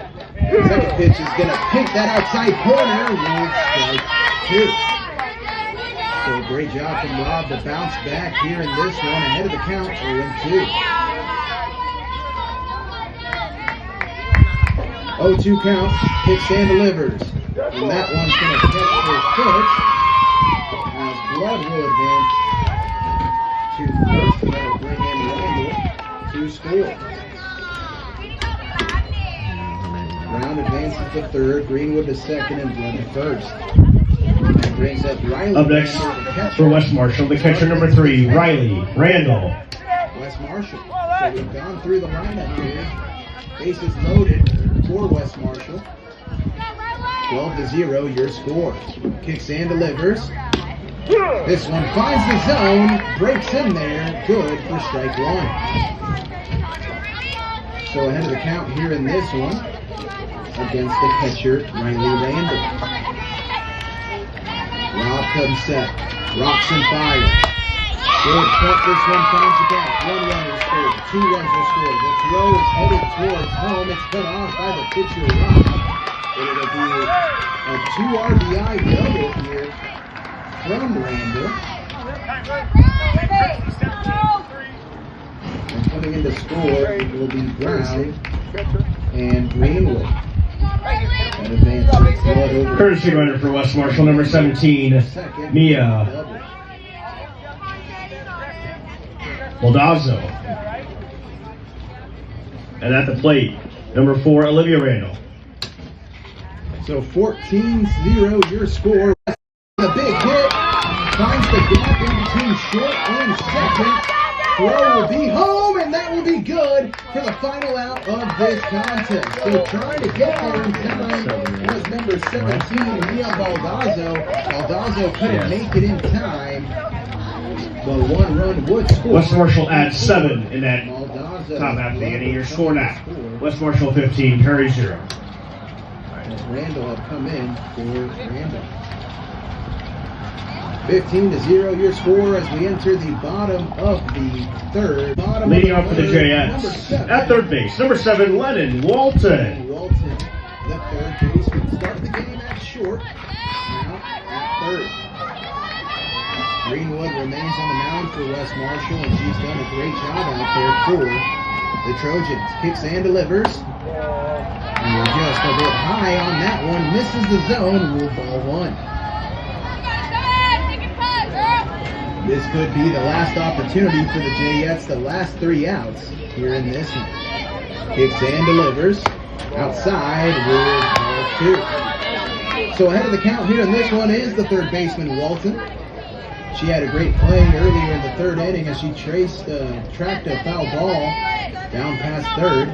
Second pitch is going to hit that outside corner. Ruled strike two. So great job from Rob to bounce back here in this one ahead of the count, 0-2. 0-2 count, hits and delivers. And that one's going to catch her foot as Blood will advance to first, and that'll bring in Randall to score. Brown advances to third, Greenwood to second, and Blood to first. That brings up Riley. Up next for West Marshall, the catcher number 3, Riley Randall. West Marshall. So we've gone through the lineup here. Bases loaded for West Marshall. 12-0, your score. Kicks and delivers. This one finds the zone, breaks in there, good for strike one. So ahead of the count here in this one, against the catcher, Riley Randall. Rob comes set, rocks and fires. Short cut, this one finds the gap. One runner scored, 2 runs are scored. The throw is headed towards home. It's cut off by the pitcher, Rob. And it'll be a 2 RBI double here from Randall. And coming in to score will be Brown and Greenwood. That advances Blood over. Courtesy runner for West Marshall, number 17, Second, Mia double. Moldazo. And at the plate, number 4, Olivia Randall. So 14-0 your score. The big hit finds the gap in between short and second. Throw will be home, and that will be good for the final out of this contest. So trying to get there in time was number 17, Mia Baldazzo. Baldazzo couldn't make it in time, but 1 run would score. West Marshall adds 7 in that Baldazzo top half of the inning. Your score now, West Marshall 15, Perry 0. As Randall had come in for Randall. 15-0 your score as we enter the bottom of the third. Leading off for the Jayettes. At third base, number 7, Lennon Walton. Walton, the third baseman, started the game at short, now at third. Greenwood remains on the mound for West Marshall, and she's done a great job out there for the Trojans. Kicks and delivers. And we're just a bit high on that one. Misses the zone. Rule ball 1. This could be the last opportunity for the Jayettes, the last 3 outs here in this one. Kicks and delivers. Outside, rule ball 2. So ahead of the count here in this one is the third baseman, Walton. She had a great play earlier in the third inning as she tracked a foul ball down past third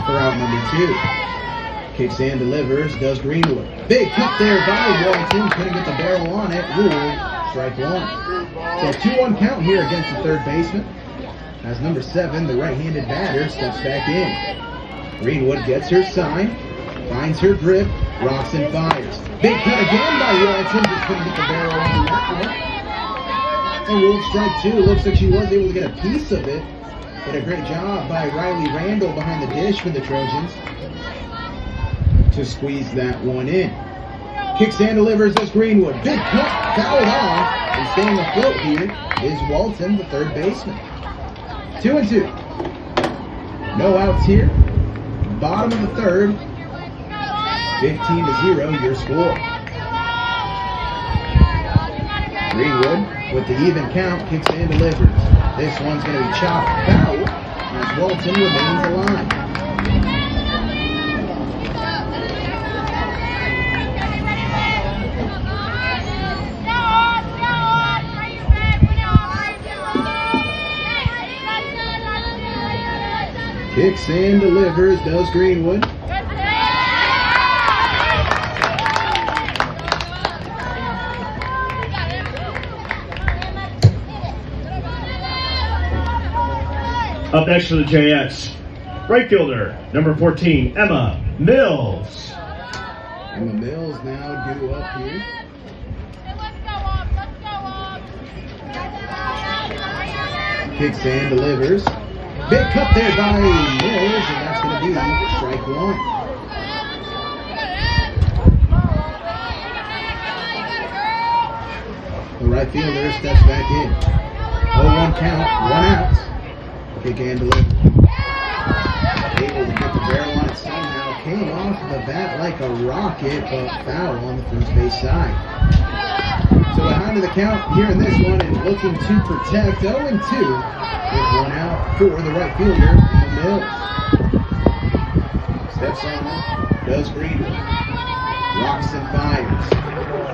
for out number 2. Kicks and delivers, does Greenwood. Big cut there by Walton, couldn't get the barrel on it, ruled strike 1. So 2-1 count here against the third baseman. As number 7, the right-handed batter, steps back in. Greenwood gets her sign, finds her grip, rocks and fires. Big cut again by Walton, just couldn't get the barrel on that one. And ruled strike 2, looks like she was able to get a piece of it. Did a great job by Riley Randall behind the dish for the Trojans to squeeze that one in. Kicks and delivers as Greenwood. Big cut, fouled off, and staying afloat here is Walton, the third baseman. 2-2. No outs here. Bottom of the third. 15-0 your score. Greenwood with the even count, kicks and delivers. This one's going to be chopped foul as Walton remains alive. Kicks and delivers, does Greenwood. Up next for the Jayettes, right fielder, number 14, Emma Mills. Emma Mills now due up here. Let's go up. Let's go up. Kicks and delivers. Big cut there by Mills, and that's going to be strike one. The right fielder steps back in. 0-1 count, 1 out. Kick and deliver. Able to get the barrel on it somehow. Came off the bat like a rocket, but foul on the first base side. So behind the count here in this one and looking to protect 0-2 with 1 out for the right fielder, Emma Mills. Steps on it, does Greenwood. Rocks and fires.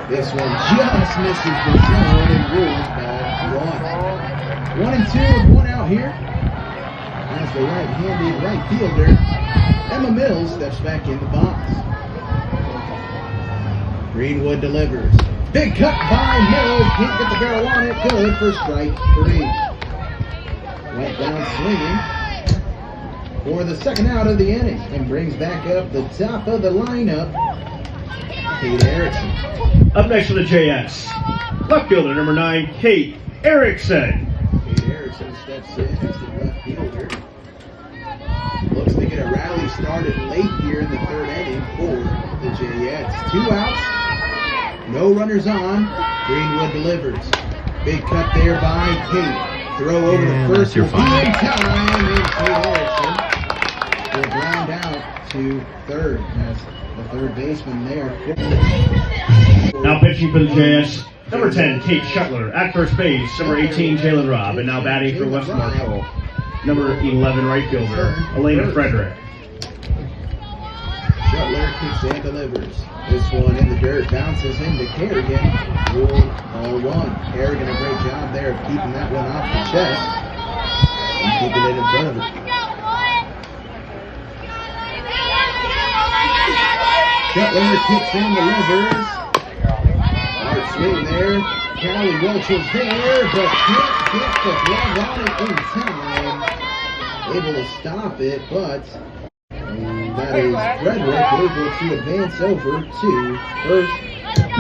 This one just misses the zone and rules ball 1. 1-2 with 1 out here. As the right-handed right fielder, Emma Mills steps back in the box. Greenwood delivers. Big cut by Mills. Can't get the barrel on it. Good for strike 3. Went down swinging for the second out of the inning and brings back up the top of the lineup, Ayden Erickson. Up next for the Jayettes, left fielder, number 9, Ayden Erickson. Ayden Erickson steps in as the left fielder. Looks to get a rally started late here in the third inning for the Jayettes. 2 outs, no runners on. Greenwood delivers. Big cut there by Kate. Throw over the first will be in time, and Ayden Erickson will ground out to third as the third baseman there. Now pitching for the Jayettes, number 10, Kate Shuttler. At first base, number 18, Jalen Robb. And now batting for West Marshall, number 11, right fielder, Elena Frederick. Shuttler kicks and delivers. This one in the dirt, bounces into Kerrigan. Ruled ball 1. Kerrigan, a great job there of keeping that one off the chest and keeping it in front of it. Shuttler kicks and delivers. Hard swing there. Callie Welch is there, but can't get the glove on it in time. Able to stop it, but that is Frederick able to advance over to first.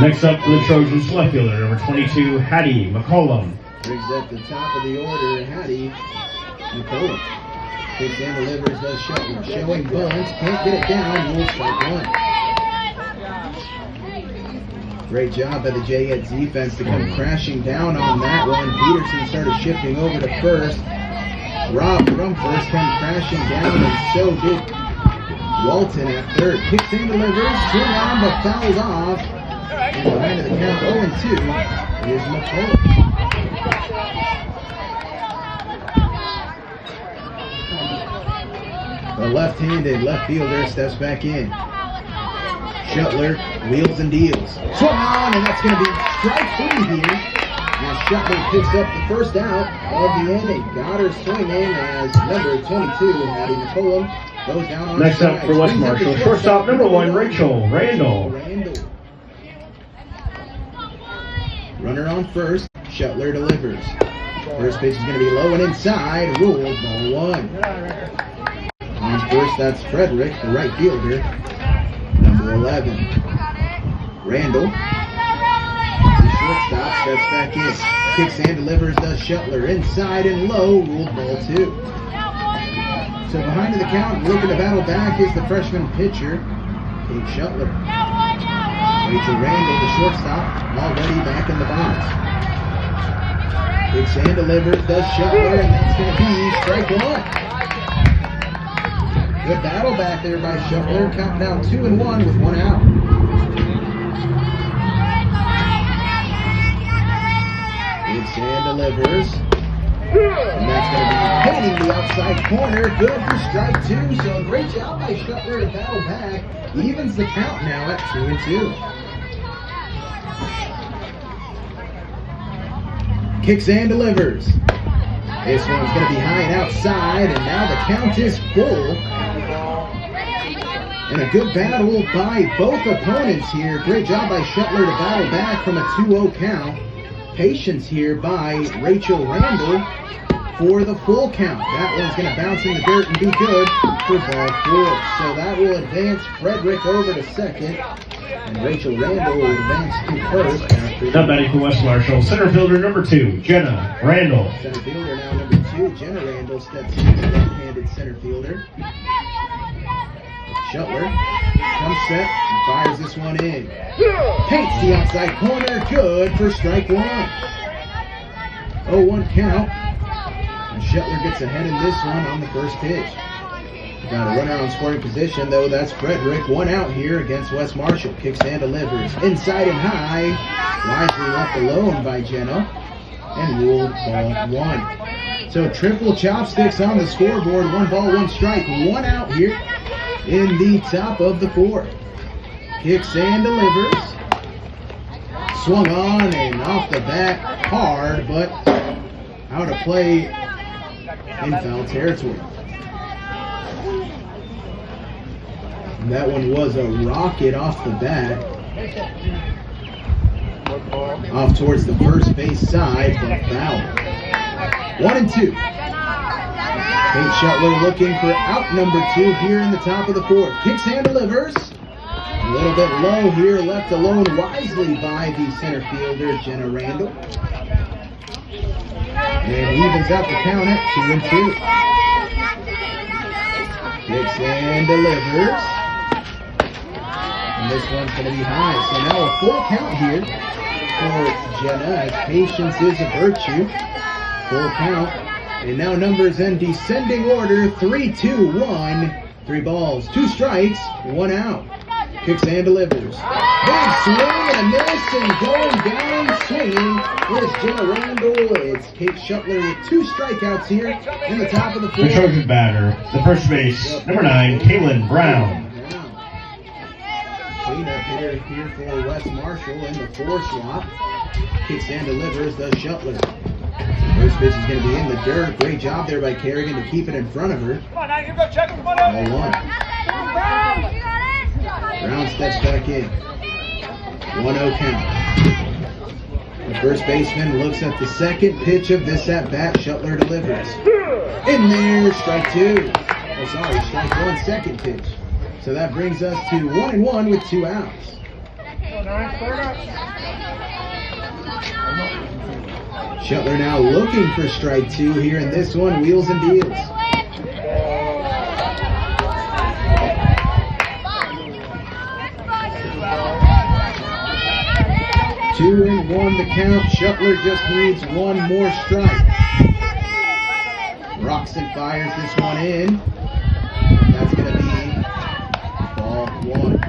Next up for the Trojans, left fielder, number 22, Hattie McCollum. Brings up the top of the order, Hattie McCollum. Kicks and delivers, does Shuttler. Showing bunts, can't get it down, rules strike 1. Great job by the Jayettes defense to come crashing down on that one. Peterson started shifting over to first. Robb from first come crashing down, and so did Walton at third. Kicks and delivers, swing on but fouls off. And behind the count 0-2 is McCollum. The left-handed left fielder steps back in. Shuttler wheels and deals. Swung on, and that's going to be strike 3 here. As Shuttler picks up the first out of the inning. Got her swinging as number 22, Hattie McCollum, goes down on Next up strikes. for West Brings up Marshall, the shortstop, number 1, Rachel Randall. Runner on first. Shuttler delivers. First pitch is going to be low and inside. Ruled ball 1. On first, that's Frederick, the right fielder. Number 11. Randall. The shortstop steps back in. Kicks and delivers, does Shuttler. Inside and low. Ruled ball 2. So behind the count, looking to battle back is the freshman pitcher, Kate Shuttler. Rachel Randall, the shortstop, already back in the box. Kicks and delivers, does Shuttler, and that's going to be strike 1. Good battle back there by Shuttler, counting down 2-1 with 1 out. Kicks and delivers. And that's going to be hitting the outside corner. Good for strike 2. So a great job by Shuttler to battle back. Evens the count now at 2-2. Kicks and delivers. This one's going to be high and outside, and now the count is full. And a good battle by both opponents here. Great job by Shuttler to battle back from a 2-0 count. Patience here by Rachel Randall for the full count. That one's going to bounce in the dirt and be good for ball 4. So that will advance Frederick over to second. And Rachel Randall will advance to first. Now batting for West Marshall, center fielder number 2, Jenna Randall. Center fielder now number 2, Jenna Randall steps in as left-handed center fielder. Shuttler comes set and fires this one in. Paints the outside corner, good for strike 1. 0-1 count. And Shuttler gets ahead in this one on the first pitch. Got a runner on scoring position, though. That's Frederick. 1 out here against West Marshall. Kicks and delivers. Inside and high. Wisely left alone by Jenna. And ruled ball 1. So triple chopsticks on the scoreboard. 1 ball, 1 strike. 1 out here in the top of the 4th. Kicks and delivers. Swung on and off the bat hard, but out of play in foul territory. And that one was a rocket off the bat. Off towards the first base side, but foul. 1-2. Kate Shuttler looking for out number 2 here in the top of the 4th. Kicks and delivers. A little bit low here, left alone wisely by the center fielder, Jenna Randall. And evens out the count at 2-2. Kicks and delivers. And this one's going to be high. So now a full count here for Jenna, as patience is a virtue. Full count. And now numbers in descending order. 3-2-1. 3 balls, 2 strikes, 1 out. Kicks and delivers. Big swing and a miss, and going down swinging is Jenna Randall. It's Kate Shuttler with 2 strikeouts here in the top of the 4th. The Trojan batter, the first base, number 9, Kaylin Brown. Cleanup hitter here for West Marshall in the 4 slot. Kicks and delivers the Shuttler. First pitch is going to be in the dirt. Great job there by Kerrigan to keep it in front of her. Come on, now you go check him. Ball 1. Brown steps back in. 1-0 count. The first baseman looks at the second pitch of this at-bat. Shuttler delivers. In there, strike 2. Oh, sorry, strike 1, second pitch. So that brings us to 1-1 with 2 outs. Shuttler now looking for strike 2 here in this one. Wheels and deals. 2-1 the count. Shuttler just needs 1 more strike. Roxton fires this one in. That's going to be ball 1.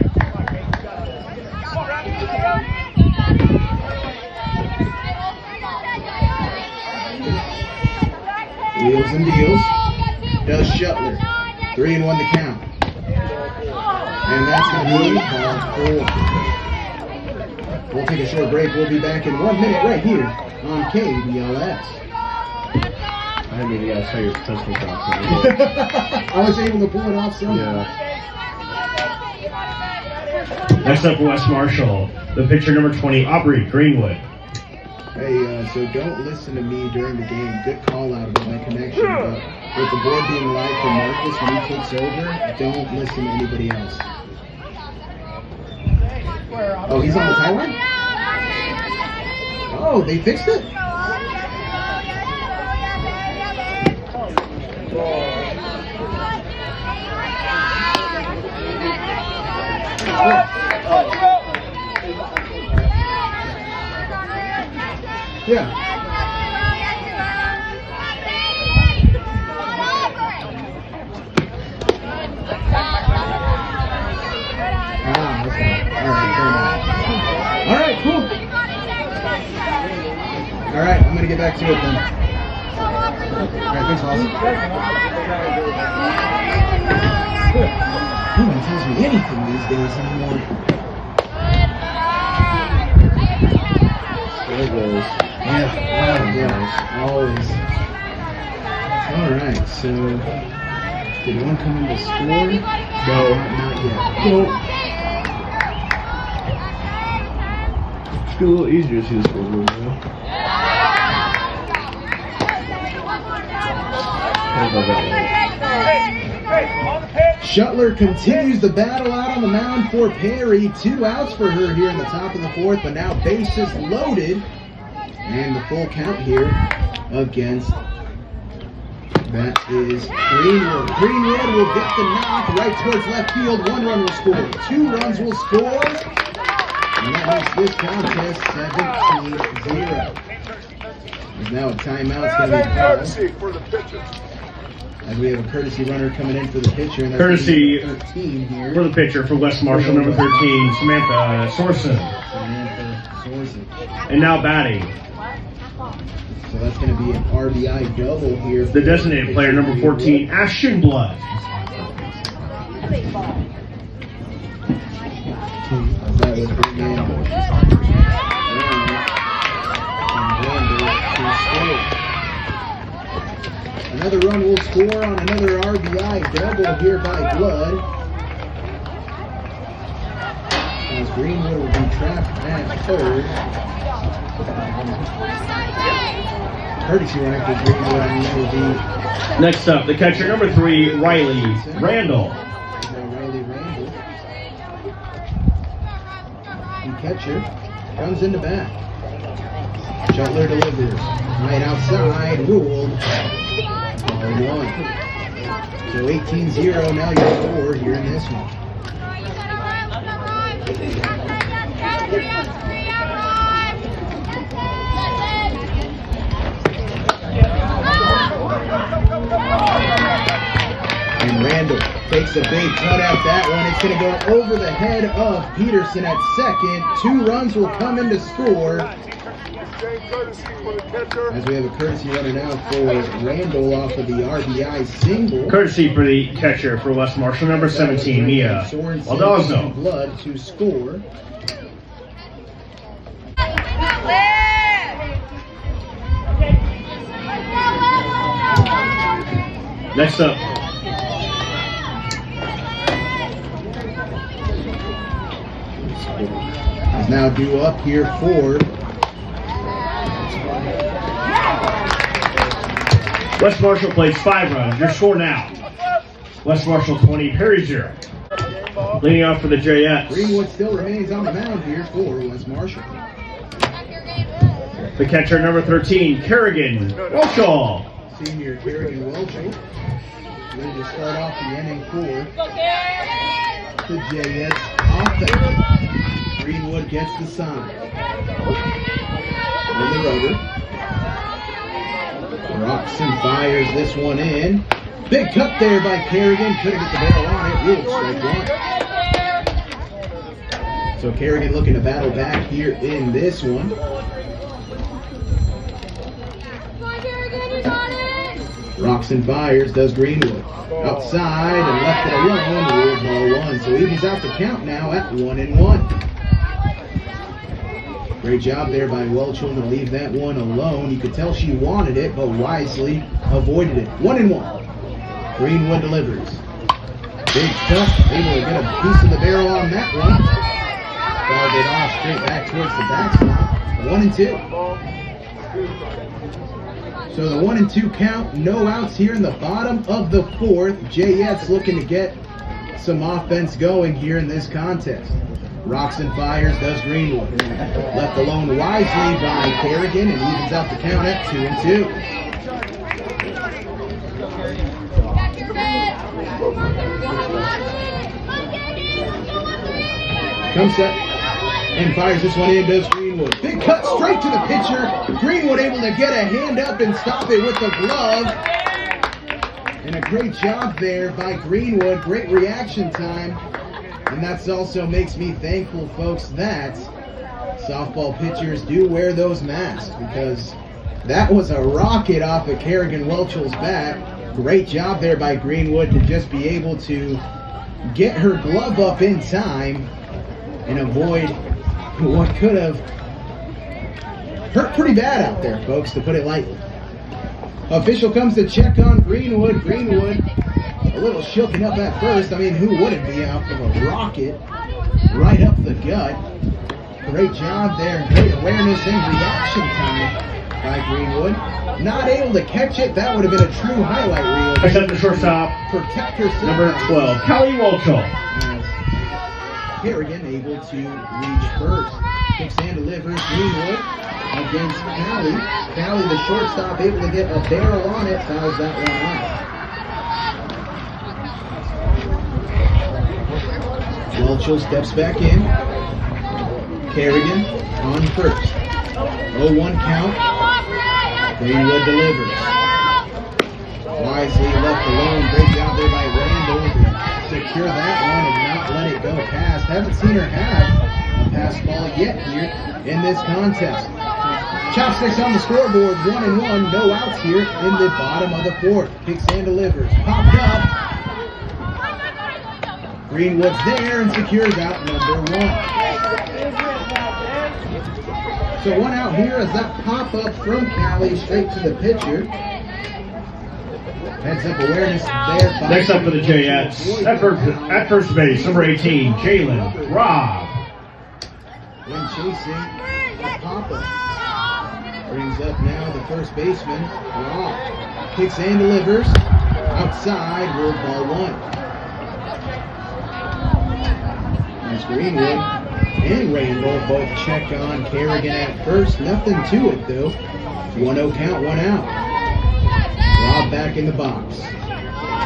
Wheels and deals. Does Shuttler. 3-1 the count. And that's going to be ball 4. We'll take a short break. We'll be back in 1 minute right here on KBLS. I mean, you gotta tell your potential drops. I was able to pull it off somehow. Yeah. Next up for West Marshall, the pitcher number 20, Aubrey Greenwood. Hey, so don't listen to me during the game. Good call out about my connection. But with the board being live for Marcus when he takes over, don't listen to anybody else. Oh, he's on the sideline? Oh, they fixed it? Yeah. Ah, okay. All right, cool. All right, I'm gonna get back to it then. All right, thanks, Austin. No one tells me anything these days anymore. There it goes. Yeah, always. All right, so did one come in to score? No, not yet. Nope. It's a little easier to see the scoreboard now. Shuttler continues the battle out on the mound for Perry. 2 outs for her here in the top of the 4th, but now bases loaded. And the full count here against, that is Greenwood. Greenwood will get the knock right towards left field. 1 run will score. 2 runs will score. And that makes this contest 17-0. There's now a timeout going to be called, for the pitcher. as we have a courtesy runner coming in for the pitcher. And that's Courtesy number 13 here. For the pitcher for West Marshall, number 13, Samantha Sorson. Samantha Sorson. And now batting, So that's going to be an RBI double here. the designated player, number 14, Ashton Blood. That would bring in another run will score on another RBI double here by Blood. As Greenwood will be trapped at third. Courtesy runner for Greenwood, and that will be Next up, the catcher, number 3, Riley Randall. Riley Randall. The catcher comes in the back. Shuttler delivers. Right outside, ruled. Ball 1. So 18-0 now your score here in this one. And Randall takes a big cut out that one. It's going to go over the head of Peterson at second. 2 runs will come in to score. As we have a courtesy runner now for Randall off of the RBI single. Courtesy for the catcher for West Marshall, number 17, Mia Aldazzo. Blood to score. Next up, Is now due up here for West Marshall plays 5 runs. Your score now, West Marshall 20, Perry 0. Leading off for the Jayettes, Greenwood still remains on the mound here for West Marshall. the catcher, number 13, Kerrigan Welchall. Senior Kerrigan Welchel ready to start off the inning for the Jayettes offense. Greenwood gets the sign. On the rover. Roxon fires this one in. Big cut there by Kerrigan. Couldn't get the barrel on it. Ruled strike 1. So Kerrigan looking to battle back here in this one. Roxon fires, does Greenwood. Outside and left it alone. Ruled ball 1. So evens out the count now at 1-1. Great job there by Welchel to leave that one alone. You could tell she wanted it, but wisely avoided it. 1-1. Greenwood delivers. Big cut, able to get a piece of the barrel on that one. Fouled it off straight back towards the backstop. 1-2. So the 1-2 count, no outs here in the bottom of the 4th. Jayettes looking to get some offense going here in this contest. Roxon fires, does Greenwood. Left alone wisely by Kerrigan and evens out the count at 2-2. Comes set and fires this one in, does Greenwood. Big cut straight to the pitcher. Greenwood able to get a hand up and stop it with the glove. And a great job there by Greenwood. Great reaction time. And that also makes me thankful, folks, that softball pitchers do wear those masks, because that was a rocket off of Kerrigan Welchel's bat. Great job there by Greenwood to just be able to get her glove up in time and avoid what could have hurt pretty bad out there, folks, to put it lightly. Official comes to check on Greenwood. Greenwood a little shooken up at first. I mean, who wouldn't be off of a rocket right up the gut? Great job there. Great awareness and reaction time by Greenwood. Not able to catch it. That would have been a true highlight reel. Except the shortstop, Protect herself. number 12, Callie Walchel. Kerrigan able to reach first. Kicks and delivers. Greenwood against Callie. Callie, the shortstop, able to get a barrel on it. Fouls that one out. Welchel steps back in. Kerrigan on first. 0-1 count. Greenwood delivers. Wisely left alone. Great job there by Randall to secure that one and not let it go past. Haven't seen her have a pass ball yet here in this contest. Chopsticks on the scoreboard, 1-1. No outs here in the bottom of the fourth. Kicks and delivers. Popped up. Greenwood's there and secures out number 1. So 1 out here as that pop up from Callie straight to the pitcher. Heads up awareness there. Next up for the Jayettes, at first base, number 18, Jalen Robb. When chasing the pop up. Brings up now the first baseman, Robb. Kicks and delivers. Outside, roll ball 1. There's Greenwood and Randall both check on Kerrigan at first. Nothing to it though. 1-0 count, 1 out. Robb back in the box.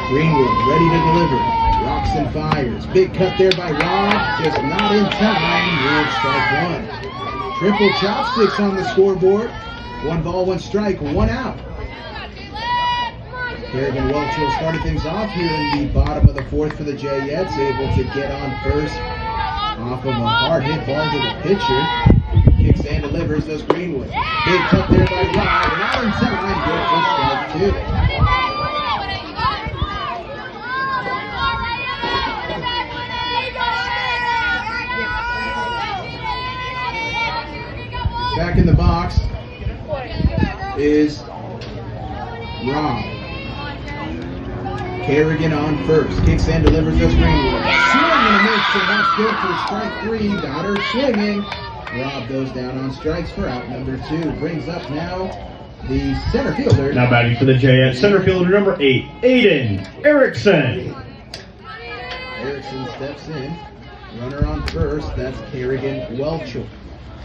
Greenwood ready to deliver. Rocks and fires. Big cut there by Robb. Just not in time. Weird strike 1. Triple chopsticks on the scoreboard. 1 ball, 1 strike, 1 out. Kerrigan Welchel started things off here in the bottom of the fourth for the Jayettes. Able to get on first off of a hard hit ball to the pitcher. Kicks and delivers, does Greenwood. Big cut there by Robb. And out in time, good for strike 2. Back in the box is Robb. Kerrigan on first. Kicks and delivers to Greenwood. Swing and a miss, and that's good for strike 3. Got her swinging. Robb goes down on strikes for out number 2. Brings up now the center fielder. Now batting for the Jayettes, center fielder number 8, Ayden Erickson. Erickson steps in. Runner on first. That's Kerrigan Welchel.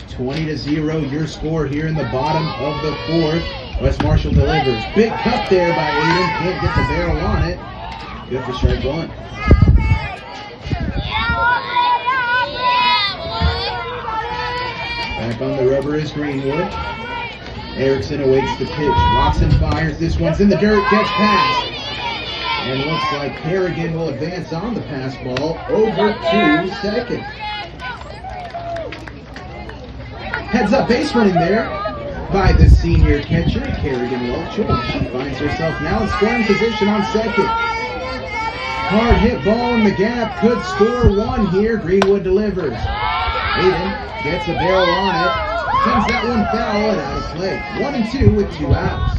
20-0 your score here in the bottom of the fourth. West Marshall delivers. Big cut there by Ayden. Can't get the barrel on it. Good for strike 1. Back on the rubber is Greenwood. Erickson awaits the pitch. Rocks and fires. This one's in the dirt. Gets past. And looks like Kerrigan will advance on the pass ball over to second. Heads up base running there by the senior catcher, Kerrigan Welchel. She finds herself now in scoring position on second. Hard hit ball in the gap, could score 1 here. Greenwood delivers. Ayden gets a barrel on it, sends that one foul and out of play. 1-2 with 2 outs.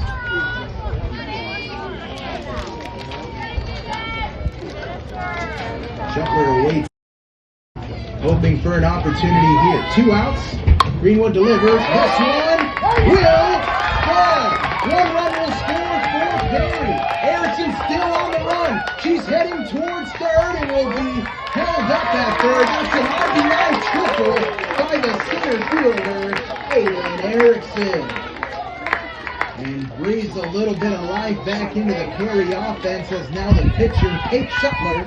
Shuttler awaits, hoping for an opportunity here. 2 outs. Greenwood delivers. This one will fall. 1 run will score for Perry. Erickson still on the run. She's heading towards third and will be held up at third. That's an RBI triple by the center fielder, Ayden Erickson. And breathes a little bit of life back into the Perry offense as now the pitcher, Kate Shuttler,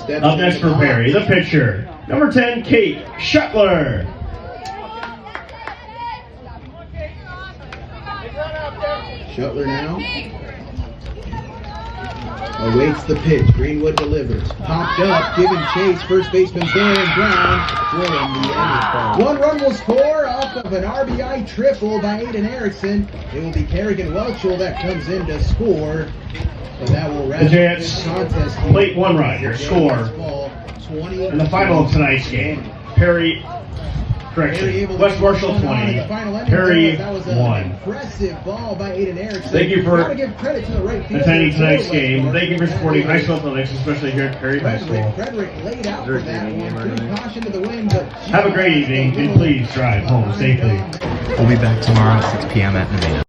steps Up next for Perry, the pitcher, number 10, Kate Shuttler. Shuttler now awaits the pitch. Greenwood delivers. Popped up, giving chase. First baseman Darren Brown will end the inning. 1 run will score off of an RBI triple by Ayden Erickson. It will be Kerrigan Welchel that comes in to score. So that will wrap The up Jayettes this contest. late 1 run, your score. In the final of tonight's game, Perry Correction. West Marshall 20. Perry 1. Impressive ball by Ayden Erickson. Thank you for Gotta give credit to the right fielder. attending tonight's game. Thank you for supporting high school athletics, especially here at Perry High School. Frederick laid out for that one. Good caution to the wind, but Have a great evening, and please drive home safely. We'll be back tomorrow at 6 p.m. at Nevada.